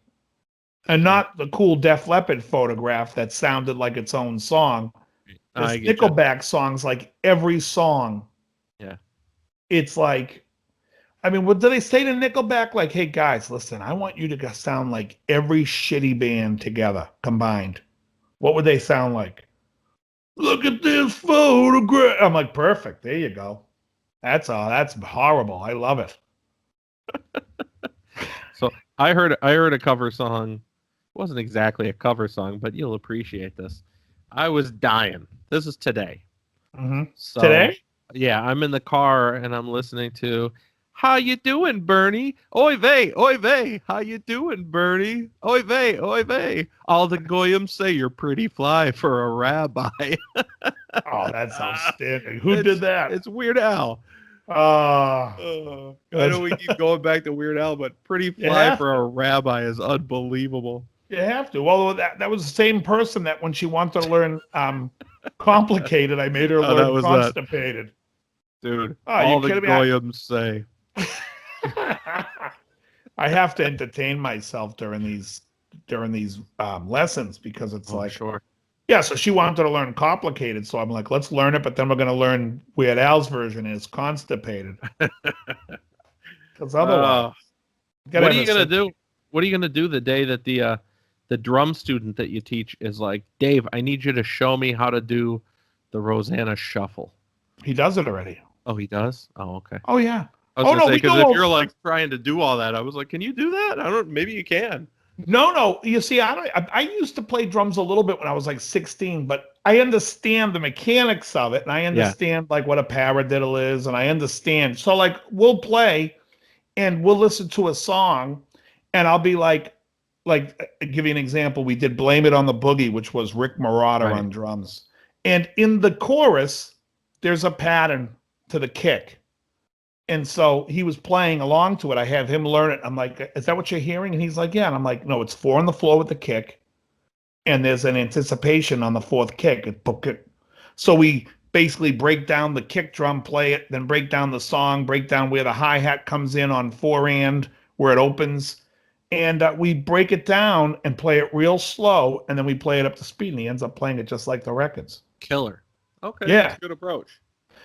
B: and not the cool Def Leppard Photograph that sounded like its own song. This Nickelback songs, like every song.
C: Yeah.
B: It's like, I mean, what do they say to Nickelback? Like, hey guys, listen, I want you to sound like every shitty band together, combined. What would they sound like? Look at this photograph. I'm like, perfect. There you go. That's horrible. I love it.
C: So I heard a cover song. It wasn't exactly a cover song, but you'll appreciate this. I was dying. This is today.
B: Mm-hmm.
C: So,
B: today?
C: Yeah, I'm in the car and I'm listening to "How You Doing, Bernie? Oy vey, how you doing, Bernie? Oy vey. All the goyim say you're pretty fly for a rabbi."
B: Oh, that's outstanding. Who did that?
C: It's Weird Al. I know we keep going back to Weird Al, but "Pretty Fly for a Rabbi" is unbelievable.
B: You have to. Well, that was the same person that when she wanted to learn Complicated, I made her learn Constipated.
C: Dude, all the goyim say.
B: I have to entertain myself during these lessons because it's
C: sure.
B: Yeah, so she wanted to learn Complicated, so I'm like, let's learn it, but then we're going to learn Weird Al's version is Constipated. Because otherwise,
C: what are you going to do? What are you going to do the day that the drum student that you teach is like, Dave, I need you to show me how to do the Rosanna Shuffle?
B: He does it already.
C: Oh, he does? Oh, okay.
B: Oh, yeah.
C: I was going to say, because if you're like trying to do all that, I was like, can you do that? Maybe you can.
B: No. You see, I used to play drums a little bit when I was like 16, but I understand the mechanics of it, and I understand like what a paradiddle is, and I understand. So like we'll play and we'll listen to a song, and I'll be like give you an example. We did "Blame It on the Boogie," which was Rick Marotta on drums. And in the chorus, there's a pattern to the kick. And so he was playing along to it. I have him learn it. I'm like, is that what you're hearing? And he's like, yeah. And I'm like, no, it's 4 on the floor with the kick. And there's an anticipation on the 4th kick. So we basically break down the kick drum, play it, then break down the song, break down where the hi-hat comes in on 4-and, where it opens. And we break it down and play it real slow. And then we play it up to speed. And he ends up playing it just like the records.
C: Killer. Okay.
B: Yeah.
C: That's a good approach.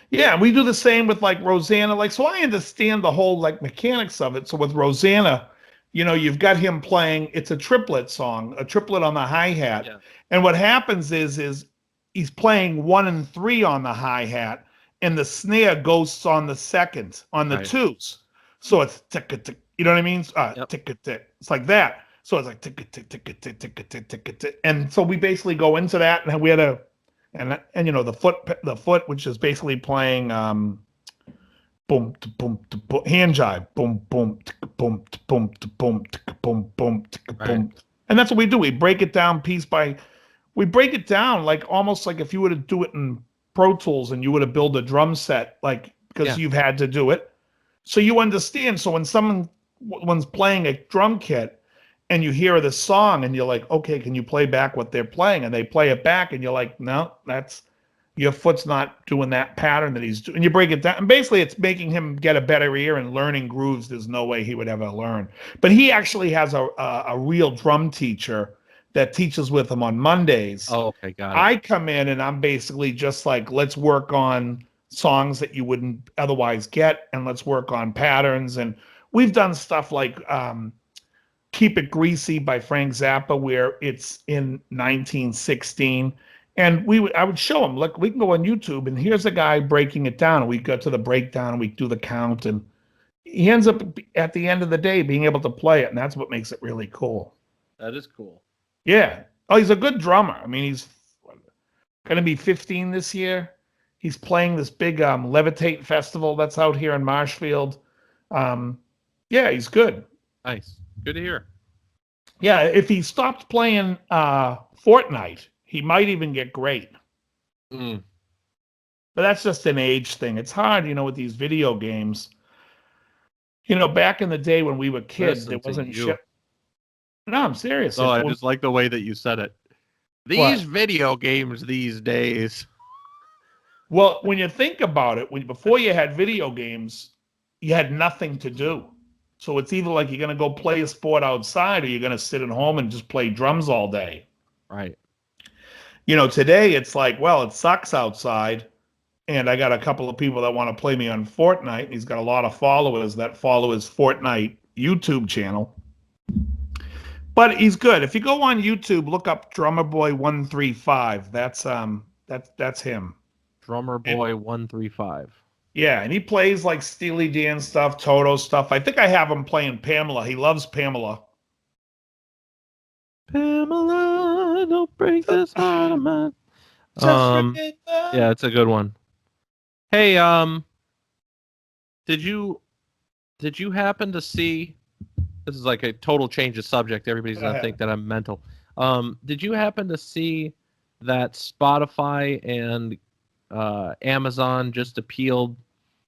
B: Yeah, we do the same with like Rosanna. Like, so I understand the whole like mechanics of it. So with Rosanna, you've got him playing, it's a triplet song, a triplet on the hi-hat. Yeah. And what happens is he's playing 1 and 3 on the hi-hat, and the snare goes on the second, on the 2s. So it's tick-a-tick, you know what I mean? Tick-a-tick. It's like that. So it's like tick-a-tick, tick-a-tick, tick-a-tick, tick-a-tick. And so we basically go into that, and we had a, and the foot, which is basically playing boom to boom to boom, hand jive, boom boom to boom to boom to boom to boom boom to boom, and that's what we do. We break it down we break it down like almost like if you were to do it in Pro Tools and you were to build a drum set, like because you've had to do it, so you understand. So when someone's playing a drum kit, and you hear the song and you're like, okay, can you play back what they're playing? And they play it back and you're like, no, your foot's not doing that pattern that he's doing. And you break it down. And basically, it's making him get a better ear and learning grooves. There's no way he would ever learn. But he actually has a real drum teacher that teaches with him on Mondays.
C: Oh, okay, got it.
B: I come in and I'm basically just like, let's work on songs that you wouldn't otherwise get, and let's work on patterns. And we've done stuff like Keep It Greasy by Frank Zappa, where it's in 1916. And I would show him, look, we can go on YouTube and here's a guy breaking it down. And we go to the breakdown and we do the count. And he ends up at the end of the day being able to play it. And that's what makes it really cool.
C: That is cool.
B: Yeah. Oh, he's a good drummer. I mean, he's going to be 15 this year. He's playing this big Levitate festival that's out here in Marshfield. Yeah, he's good.
C: Nice. Good to hear.
B: Yeah, if he stopped playing Fortnite, he might even get great. But that's just an age thing. It's hard, with these video games. Back in the day when we were kids, there wasn't shit. No, I'm serious.
C: Oh, I just like the way that you said it. These video games these days.
B: Well, when you think about it, before you had video games, you had nothing to do. So it's either like you're going to go play a sport outside or you're going to sit at home and just play drums all day.
C: Right.
B: Today it's like, well, it sucks outside. And I got a couple of people that want to play me on Fortnite. And he's got a lot of followers that follow his Fortnite YouTube channel. But he's good. If you go on YouTube, look up Drummer Boy 135. That's him.
C: Drummer Boy 135.
B: Yeah, and he plays like Steely Dan stuff, Toto stuff. I think I have him playing Pamela. He loves Pamela.
C: Pamela, don't break this heart of mine. Yeah, it's a good one. Hey, did you happen to see? This is like a total change of subject. Everybody's gonna think that I'm mental. Did you happen to see that Spotify and Amazon just appealed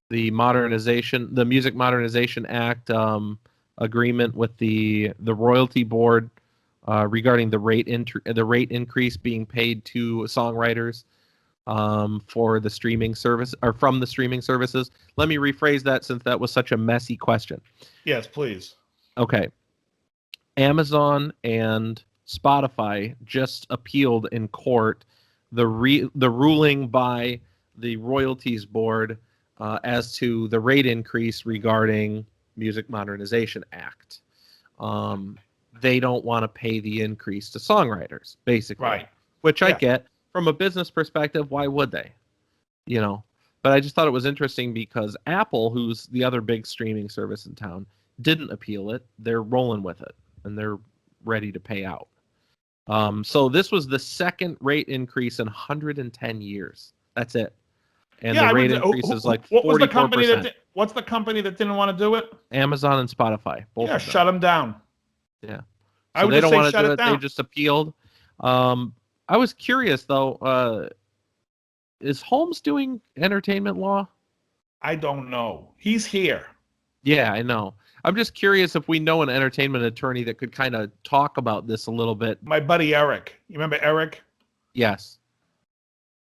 C: the Music Modernization Act agreement with the royalty board regarding the rate increase being paid to songwriters for the streaming service or from the streaming services? Let me rephrase that since that was such a messy question.
B: Yes, please.
C: Okay. Amazon and Spotify just appealed in court the ruling by the royalties board as to the rate increase regarding Music Modernization Act. They don't want to pay the increase to songwriters, basically. Right. Which I get. From a business perspective, why would they? But I just thought it was interesting because Apple, who's the other big streaming service in town, didn't appeal it. They're rolling with it, and they're ready to pay out. So this was the second rate increase in 110 years. That's it. And the rate increase is like 44%.
B: What's the company that didn't want to do it?
C: Amazon and Spotify. Both of them.
B: Shut them down.
C: Yeah.
B: So
C: they don't want to do it. They just appealed. I was curious, though. Is Holmes doing entertainment law?
B: I don't know. He's here.
C: Yeah, I know. I'm just curious if we know an entertainment attorney that could kind of talk about this a little bit.
B: My buddy Eric. You remember Eric?
C: Yes.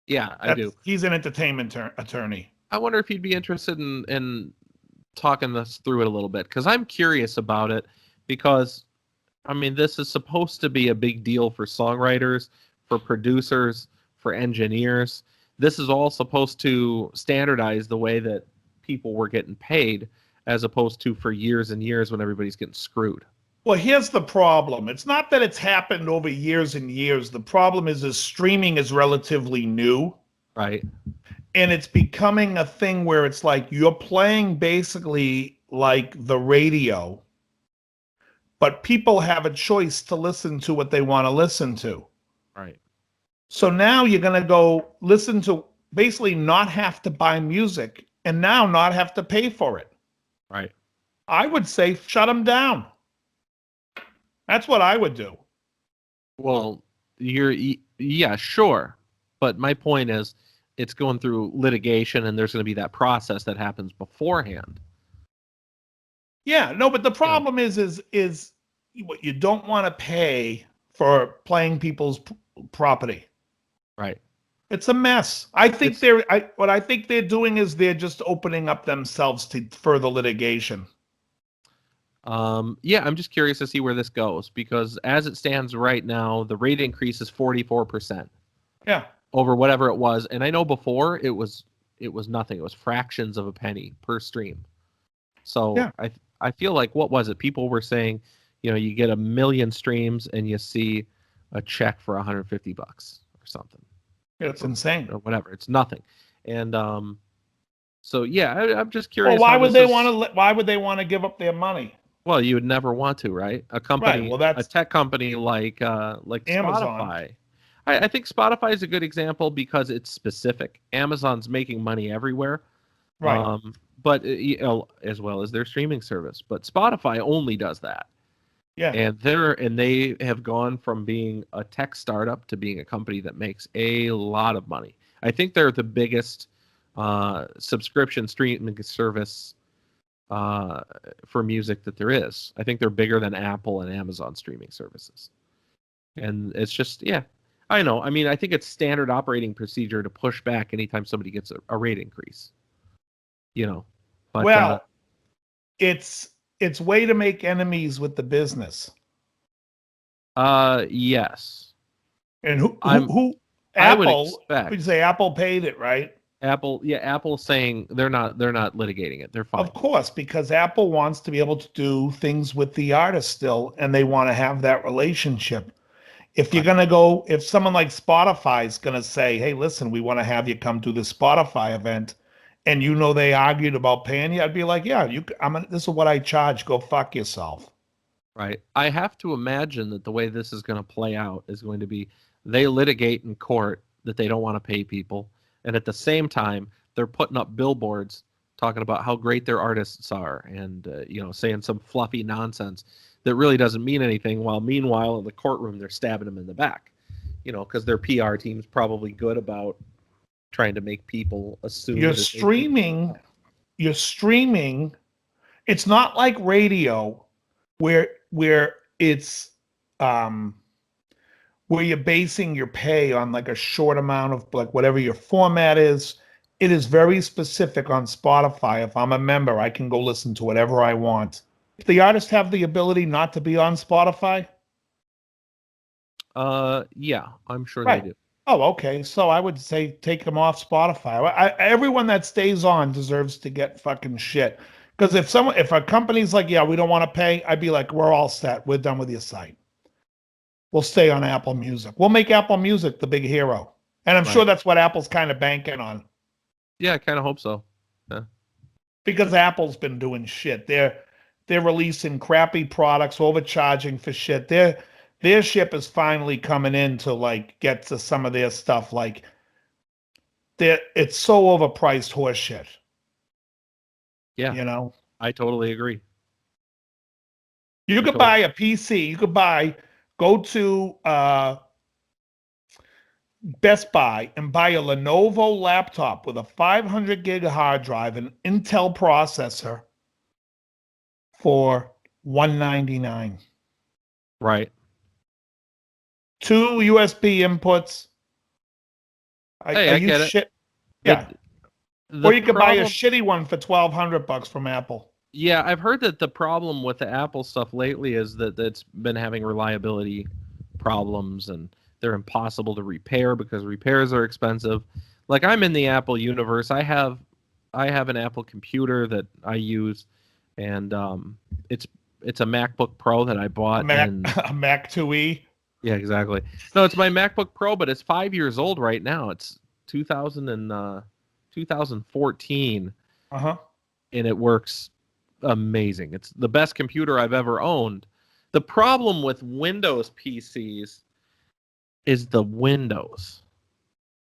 C: Yeah, I do.
B: He's an entertainment attorney.
C: I wonder if he'd be interested in talking this through it a little bit, because I'm curious about it, because, this is supposed to be a big deal for songwriters, for producers, for engineers. This is all supposed to standardize the way that people were getting paid, as opposed to for years and years when everybody's getting screwed.
B: Well, here's the problem. It's not that it's happened over years and years. The problem is streaming is relatively new.
C: Right.
B: And it's becoming a thing where it's like you're playing basically like the radio, but people have a choice to listen to what they want to listen to.
C: Right.
B: So now you're going to go listen to, basically not have to buy music and now not have to pay for it.
C: Right.
B: I would say shut them down. That's what I would do.
C: Well, yeah, sure. But my point is, it's going through litigation, and there's going to be that process that happens beforehand.
B: Yeah, no, but the problem is what you don't want to pay for playing people's property.
C: Right.
B: It's a mess. What I think they're doing is they're just opening up themselves to further litigation.
C: Yeah, I'm just curious to see where this goes because as it stands right now, the rate increase is 44%.
B: Yeah.
C: Over whatever it was, and I know before it was nothing. It was fractions of a penny per stream. So
B: yeah.
C: I feel like what was it? People were saying, you get 1 million streams and you see a check for $150 or something.
B: It's insane
C: or whatever. It's nothing. And so yeah, I'm just curious.
B: Well, why would they want to give up their money?
C: Well, you would never want to, right? A company,
B: right. Well, that's
C: a tech company like
B: Amazon.
C: Spotify. I think Spotify is a good example because it's specific. Amazon's making money everywhere,
B: right?
C: But as well as their streaming service. But Spotify only does that.
B: Yeah.
C: And they have gone from being a tech startup to being a company that makes a lot of money. I think they're the biggest subscription streaming service for music that there is. I think they're bigger than Apple and Amazon streaming services. And it's just, yeah, I know. I mean, I think it's standard operating procedure to push back anytime somebody gets a rate increase. But,
B: well, it's way to make enemies with the business.
C: Yes.
B: And who Apple?
C: I would expect.
B: Would you say Apple paid it, right?
C: Apple's saying they're not litigating it. They're fine.
B: Of course, because Apple wants to be able to do things with the artist still, and they want to have that relationship. If you're going to go, if someone like Spotify is going to say, hey, listen, we want to have you come to the Spotify event, and they argued about paying you, I'd be like, yeah, this is what I charge. Go fuck yourself.
C: Right. I have to imagine that the way this is going to play out is going to be they litigate in court that they don't want to pay people. And at the same time, they're putting up billboards talking about how great their artists are and, saying some fluffy nonsense that really doesn't mean anything. While meanwhile, in the courtroom, they're stabbing them in the back, because their PR team's probably good about trying to make people assume
B: you're streaming. It's not like radio where it's where you're basing your pay on like a short amount of like whatever your format is. It is very specific on Spotify. If I'm a member, I can go listen to whatever I want. If the artists have the ability not to be on Spotify?
C: Yeah, I'm sure
B: right.
C: they do.
B: Oh, okay. So I would say take them off Spotify. Everyone that stays on deserves to get fucking shit. Because if a company's like, yeah, we don't want to pay, I'd be like, we're all set. We're done with your site. We'll stay on Apple Music. We'll make Apple Music the big hero. And I'm sure that's what Apple's kind of banking on.
C: Yeah, I kind of hope so. Yeah.
B: Because Apple's been doing shit. They're releasing crappy products, overcharging for shit. Their ship is finally coming in to like get to some of their stuff. Like it's so overpriced horse shit.
C: Yeah. I totally agree.
B: You could buy a PC. You could go to Best Buy and buy a Lenovo laptop with a 500 gig hard drive and Intel processor for $199.
C: Right.
B: 2 USB inputs.
C: I get it.
B: Yeah. Or you could buy a shitty one for $1,200 from Apple.
C: Yeah, I've heard that the problem with the Apple stuff lately is that it's been having reliability problems and they're impossible to repair because repairs are expensive. Like I'm in the Apple universe. I have an Apple computer that I use, and it's a MacBook Pro that I bought.
B: A Mac 2E.
C: Yeah, exactly. No, it's my MacBook Pro, but it's 5 years old right now. It's 2014.
B: Uh-huh.
C: And it works amazing. It's the best computer I've ever owned. The problem with Windows PCs is the Windows.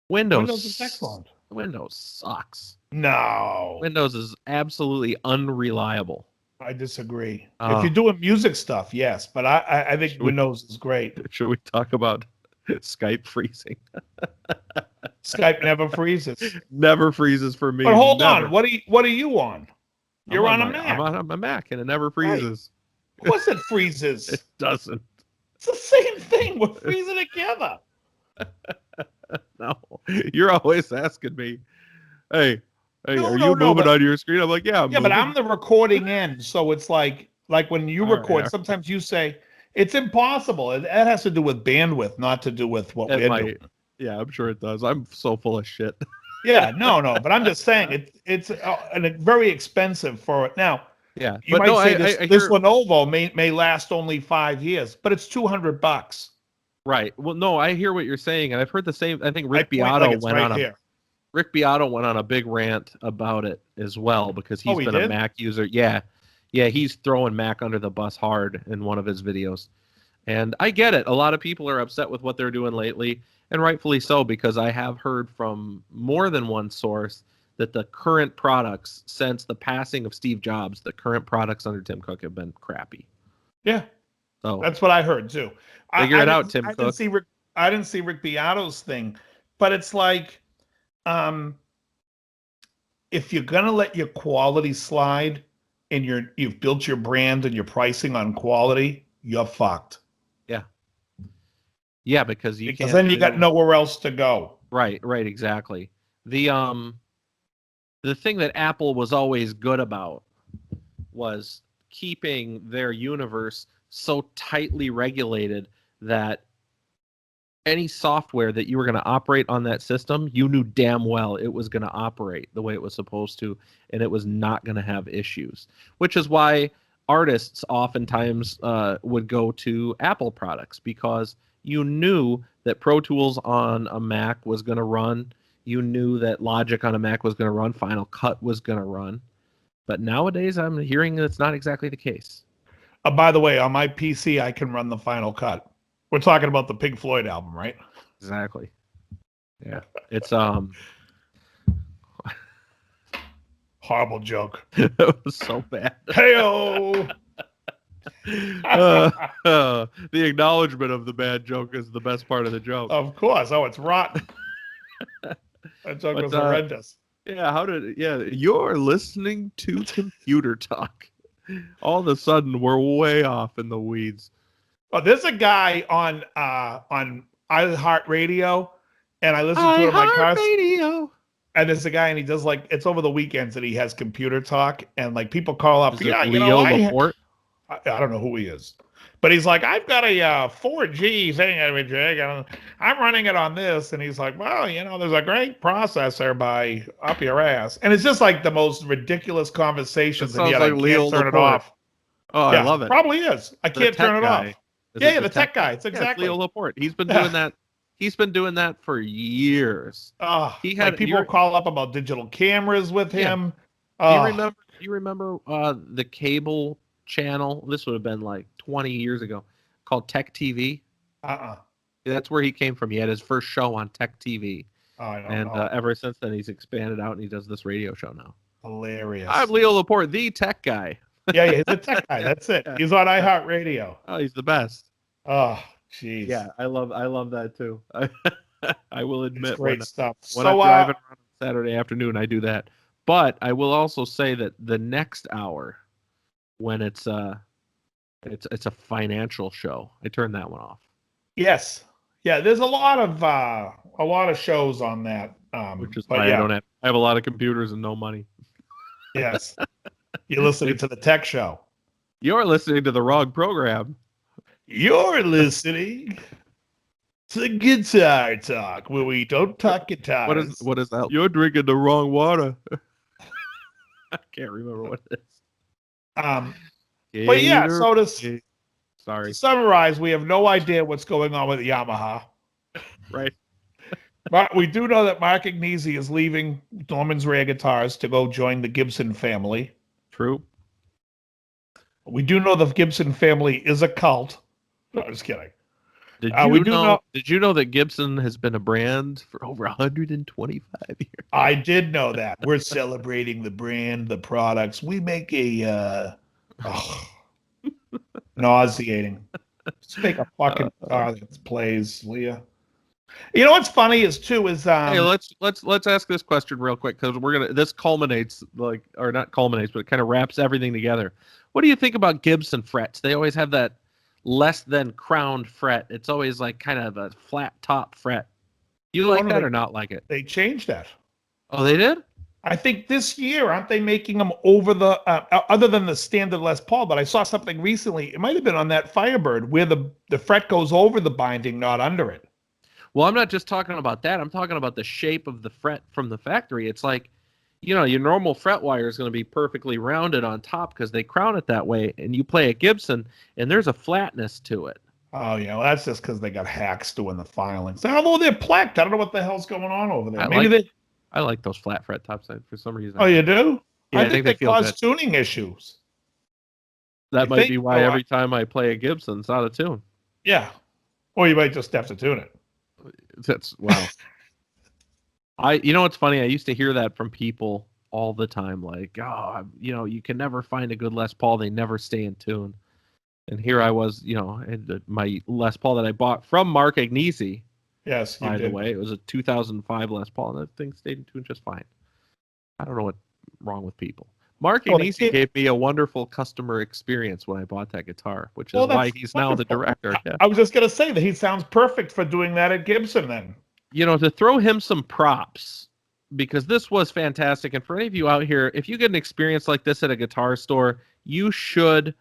B: Windows is excellent.
C: Windows sucks.
B: No.
C: Windows is absolutely unreliable.
B: I disagree. If you're doing music stuff, yes, but I think Windows is great.
C: Should we talk about Skype freezing?
B: Skype never freezes.
C: Never freezes for me.
B: But hold on, what are you on? You're on a Mac.
C: I'm on a Mac, and it never freezes.
B: Right. Of course it freezes.
C: It doesn't.
B: It's the same thing. We're freezing together.
C: No, you're always asking me, hey,
B: No,
C: are
B: no,
C: you
B: no,
C: moving
B: but
C: on your screen? I'm like, yeah, I'm
B: yeah, but
C: moving.
B: I'm the recording end, so it's like when you
C: All right,
B: record,
C: all
B: sometimes you say it's impossible. That has to do with bandwidth, not to do with what
C: It
B: we're
C: might.
B: doing.
C: Yeah, I'm sure it does. I'm so full of shit.
B: Yeah, no, but I'm just saying it's very expensive for it. Now,
C: Yeah,
B: you
C: but
B: might
C: no,
B: say
C: I
B: this
C: hear.
B: Lenovo may last only 5 years, but it's $200.
C: Right. Well, no, I hear what you're saying, and I've heard the same. I think
B: I
C: Rick
B: point like
C: Beato
B: it's right here.
C: went on a big rant about it as well because
B: Oh,
C: he's
B: he
C: been a
B: did?
C: Mac user. Yeah, he's throwing Mac under the bus hard in one of his videos, and I get it. A lot of people are upset with what they're doing lately, and rightfully so because I have heard from more than one source that the current products since the passing of Steve Jobs, the current products under Tim Cook have been crappy.
B: Yeah,
C: So
B: that's what I heard too.
C: figure it out, Tim
B: I didn't
C: Cook.
B: see Rick Beato's thing, but it's like, um, if you're gonna let your quality slide and you've built your brand and your pricing on quality, you're fucked.
C: Yeah. Yeah, because
B: Because then you got nowhere else to go.
C: Right, exactly. The thing that Apple was always good about was keeping their universe so tightly regulated that any software that you were going to operate on that system, you knew damn well it was going to operate the way it was supposed to, and it was not going to have issues. Which is why artists oftentimes would go to Apple products because you knew that Pro Tools on a Mac was going to run. You knew that Logic on a Mac was going to run. Final Cut was going to run. But nowadays, I'm hearing that's not exactly the case.
B: By the way, on my PC, I can run the Final Cut. We're talking about the Pink Floyd album, right?
C: Exactly. Yeah. It's
B: horrible joke.
C: It was so bad.
B: Hey-o!
C: The acknowledgement of the bad joke is the best part of the joke.
B: Of course. Oh, it's rotten. That joke was horrendous.
C: Yeah, you're listening to Computer Talk. All of a sudden, we're way off in the weeds.
B: Oh, there's a guy on iHeartRadio, and I listen to it in my car.
C: iHeartRadio.
B: And there's a guy, and he does it's over the weekends that he has Computer Talk, and people call up.
C: Is it Leo Laporte?
B: I don't know who he is, but he's like, I've got a 4G thing, and I'm running it on this, and he's like, well, there's a great processor by up your ass, and it's just like the most ridiculous conversations, and yet I can't turn it off.
C: Oh, yeah, I love it.
B: Probably is. I can't turn it off. Yeah, the tech guy. It's exactly
C: Leo Laporte. He's been doing that. He's been doing that for years.
B: He had people call up about digital cameras with him.
C: Do you remember the cable channel? This would have been like 20 years ago, called Tech TV. That's where he came from. He had his first show on Tech TV. And ever since then, he's expanded out and he does this radio show now.
B: Hilarious.
C: I'm Leo Laporte, the tech guy.
B: Yeah, he's the tech guy. That's it. He's on iHeartRadio.
C: Oh, he's the best.
B: Oh, jeez.
C: Yeah, I love that too. I will admit,
B: it's great stuff.
C: When I'm driving around on Saturday afternoon, I do that. But I will also say that the next hour, when it's a financial show, I turn that one off.
B: Yes. Yeah, there's a lot of shows on that.
C: Which is why I have a lot of computers and no money.
B: Yes. You're listening to the tech show.
C: You're listening to the wrong program.
B: You're listening to Guitar Talk, where we don't talk guitars.
C: What is that? You're drinking the wrong water. I can't remember what it is.
B: But yeah, so
C: to
B: summarize, we have no idea what's going on with Yamaha.
C: Right.
B: But we do know that Mark Agnesi is leaving Norman's Rare Guitars to go join the Gibson family.
C: True.
B: We do know the Gibson family is a cult. No, I'm just kidding.
C: Did you know that Gibson has been a brand for over 125 years?
B: I did know that. We're celebrating the brand, the products. We make nauseating. Just make a fucking guitar that plays, Leah. You know what's funny is
C: hey, let's ask this question real quick because this culminates but it kind of wraps everything together. What do you think about Gibson frets? They always have that less than crowned fret. It's always like kind of a flat top fret. You like that or not like it?
B: They changed that.
C: Oh, they did?
B: I think this year, aren't they making them over the, other than the standard Les Paul, but I saw something recently, it might have been on that Firebird, where the fret goes over the binding, not under it.
C: Well, I'm not just talking about that. I'm talking about the shape of the fret from the factory. It's like, your normal fret wire is going to be perfectly rounded on top because they crown it that way, and you play a Gibson, and there's a flatness to it.
B: Oh, yeah, well, that's just because they got hacks doing the filings. Although they're plaqued, I don't know what the hell's going on over there.
C: I like those flat fret tops for some reason.
B: Oh, you do?
C: Yeah, I think they
B: cause tuning issues.
C: That might be why every time I play a Gibson, it's out of tune.
B: Yeah. Or you might just have to tune it.
C: Wow. What's funny? I used to hear that from people all the time. Like, you can never find a good Les Paul. They never stay in tune. And here I was, my Les Paul that I bought from Mark Agnesi.
B: Yes,
C: by the way, it was a 2005 Les Paul, and that thing stayed in tune just fine. I don't know what's wrong with people. Mark Agnesi gave me a wonderful customer experience when I bought that guitar, which is why he's now the director. Yeah.
B: I was just going to say that he sounds perfect for doing that at Gibson then.
C: To throw him some props, because this was fantastic. And for any of you out here, if you get an experience like this at a guitar store, you should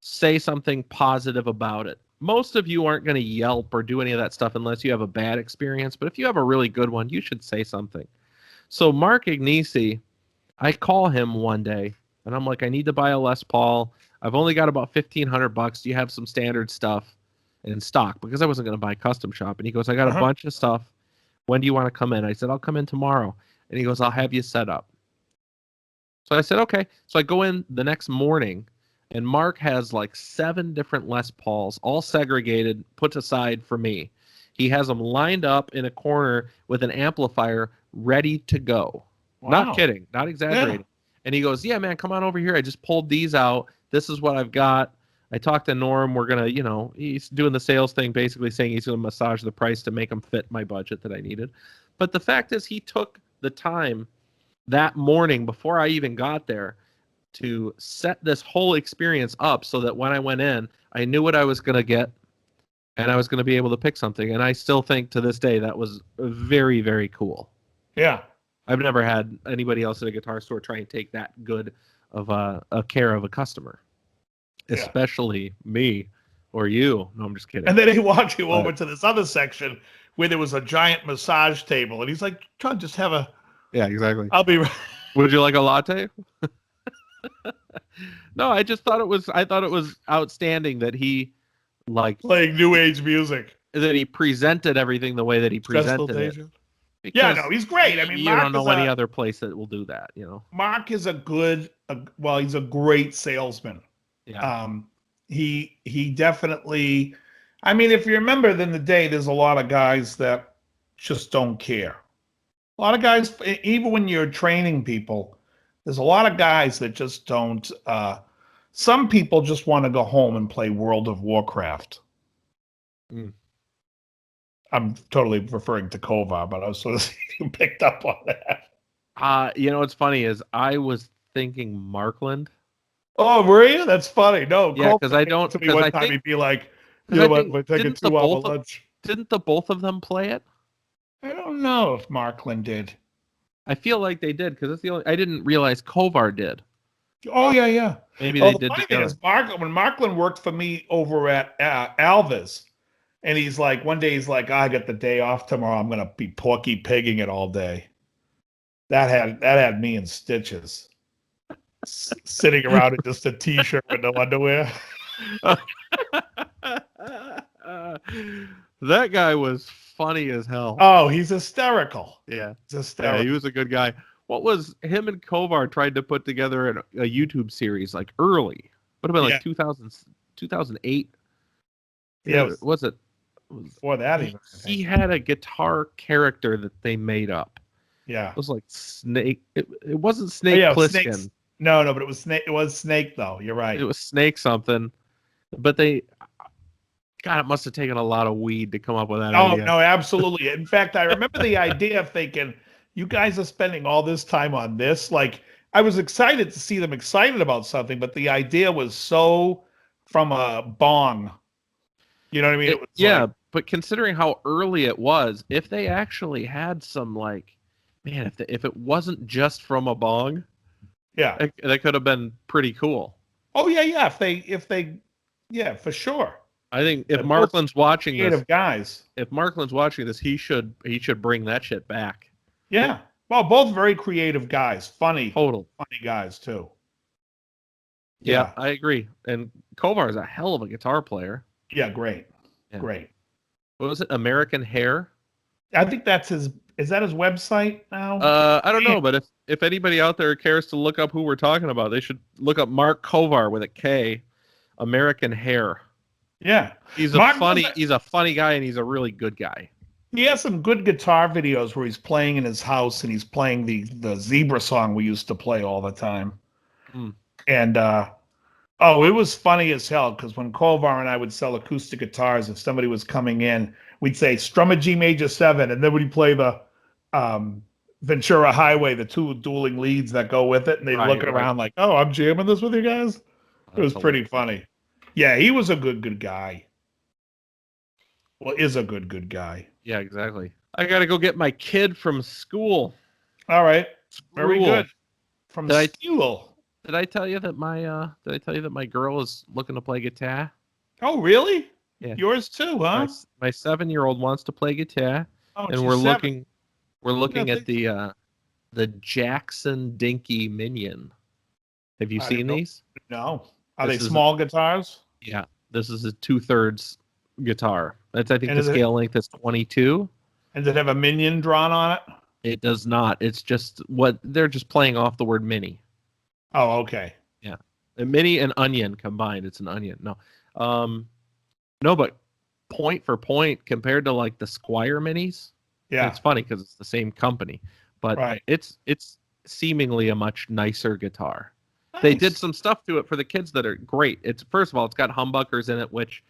C: say something positive about it. Most of you aren't going to Yelp or do any of that stuff unless you have a bad experience. But if you have a really good one, you should say something. So Mark Agnesi, I call him one day and I'm like, I need to buy a Les Paul. I've only got about $1,500. Do you have some standard stuff in stock? Because I wasn't going to buy custom shop. And he goes, I got a bunch of stuff. When do you want to come in? I said, I'll come in tomorrow. And he goes, I'll have you set up. So I said, okay. So I go in the next morning. And Mark has like 7 different Les Pauls, all segregated, put aside for me. He has them lined up in a corner with an amplifier ready to go. Wow. Not kidding, not exaggerating. Yeah. And he goes, yeah, man, come on over here. I just pulled these out. This is what I've got. I talked to Norm. We're going to, he's doing the sales thing, basically saying he's going to massage the price to make them fit my budget that I needed. But the fact is he took the time that morning before I even got there to set this whole experience up so that when I went in, I knew what I was going to get and I was going to be able to pick something. And I still think to this day that was very, very cool.
B: Yeah.
C: I've never had anybody else at a guitar store try and take that good of a care of a customer, especially me or you. No, I'm just kidding.
B: And then he walked you over to this other section where there was a giant massage table. And he's like, John, just have a...
C: Yeah, exactly.
B: I'll be...
C: Would you like a latte? No, I thought it was outstanding that he
B: playing new age music.
C: That he presented everything the way that he presented it.
B: Yeah, no, he's great. I mean,
C: you don't know any other place that will do that,
B: Mark is he's a great salesman.
C: Yeah.
B: He definitely, I mean, if you remember in the day, there's a lot of guys that just don't care. A lot of guys, even when you're training people, there's a lot of guys that just don't. Some people just want to go home and play World of Warcraft.
C: Mm.
B: I'm totally referring to Kovar, but I was sort of you picked up on that.
C: What's funny is I was thinking Markland.
B: Oh, were you? That's funny. No,
C: yeah, because I don't.
B: To me one time he'd be like, you know what? We're taking 2 hour lunch.
C: Didn't the both of them play it?
B: I don't know if Markland did.
C: I feel like they did because it's the only. I didn't realize Kovar did.
B: Oh yeah.
C: Maybe they did together.
B: When Markland worked for me over at Alvis, and he's like, one day he's like, I got the day off tomorrow. I'm gonna be Porky Pigging it all day. That had me in stitches, sitting around in just a t-shirt with no underwear.
C: That guy was funny as hell.
B: Oh, he's hysterical.
C: Yeah.
B: He's hysterical.
C: Yeah, he was a good guy. What was him and Kovar tried to put together a YouTube series like early? Would have been like 2008.
B: Yeah.
C: Was it?
B: Before that even.
C: He had a guitar character that they made up.
B: Yeah.
C: It was like Snake. It wasn't Snake Plissken.
B: No, but it was Snake. It was Snake though. You're right.
C: It was Snake something. But it must have taken a lot of weed to come up with that idea.
B: Oh, no, absolutely. In fact, I remember the idea of thinking, you guys are spending all this time on this. Like, I was excited to see them excited about something, but the idea was so from a bong. You know what I mean?
C: But considering how early it was, if they actually had some like, man, if it wasn't just from a bong,
B: yeah,
C: that could have been pretty cool.
B: Oh yeah. If they, yeah, for sure.
C: I think if
B: They're
C: Markland's watching
B: creative
C: this,
B: guys.
C: if Markland's watching this, he should bring that shit back.
B: Yeah. Well, both very creative guys, funny guys too.
C: Yeah, I agree. And Kovar is a hell of a guitar player.
B: Yeah, great.
C: Yeah.
B: Great.
C: What was it? American Hair?
B: I think that's his. Is that his website now?
C: I don't know, but if anybody out there cares to look up who we're talking about, they should look up Mark Kovar with a K, American Hair.
B: Yeah.
C: He's a funny guy, and he's a really good guy.
B: He has some good guitar videos where he's playing in his house and he's playing the Zebra song we used to play all the time. And it was funny as hell because when Kovar and I would sell acoustic guitars, if somebody was coming in, we'd say strum a G major 7, and then we'd play the Ventura Highway, the two dueling leads that go with it, and they'd look around like, "Oh, I'm jamming this with you guys." It was pretty funny. Yeah, he was a good guy. Well, is a good guy.
C: Yeah, exactly. I got to go get my kid from school.
B: All right. Very good. From school.
C: Did I tell you that my girl is looking to play guitar?
B: Oh, really?
C: Yeah.
B: Yours too, huh?
C: My 7-year-old wants to play guitar, and we're looking at the Jackson Dinky Minion. Have you seen these?
B: No. Are they small guitars?
C: Yeah. This is a 2/3 guitar. I think the scale length is 22.
B: And does it have a minion drawn on it?
C: It does not. It's just they're just playing off the word mini.
B: Oh, okay.
C: Yeah. A mini and onion combined. It's an onion. No, but point for point compared to like the Squire minis.
B: Yeah.
C: It's funny because it's the same company, but it's seemingly a much nicer guitar. Nice. They did some stuff to it for the kids that are great. First of all, it's got humbuckers in it, which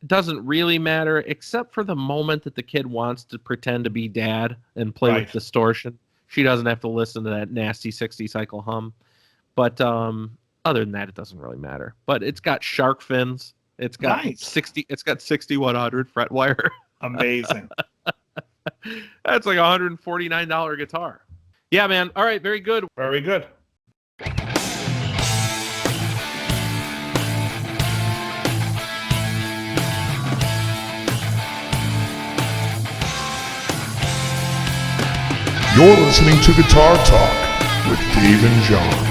C: doesn't really matter except for the moment that the kid wants to pretend to be dad and play with distortion. She doesn't have to listen to that nasty 60 cycle hum. But other than that, it doesn't really matter. But it's got shark fins. It's got 6100 fret wire.
B: Amazing.
C: That's like a $149 guitar. Yeah, man. All right, very good.
B: Very good.
A: You're listening to Guitar Talk with Dave and John.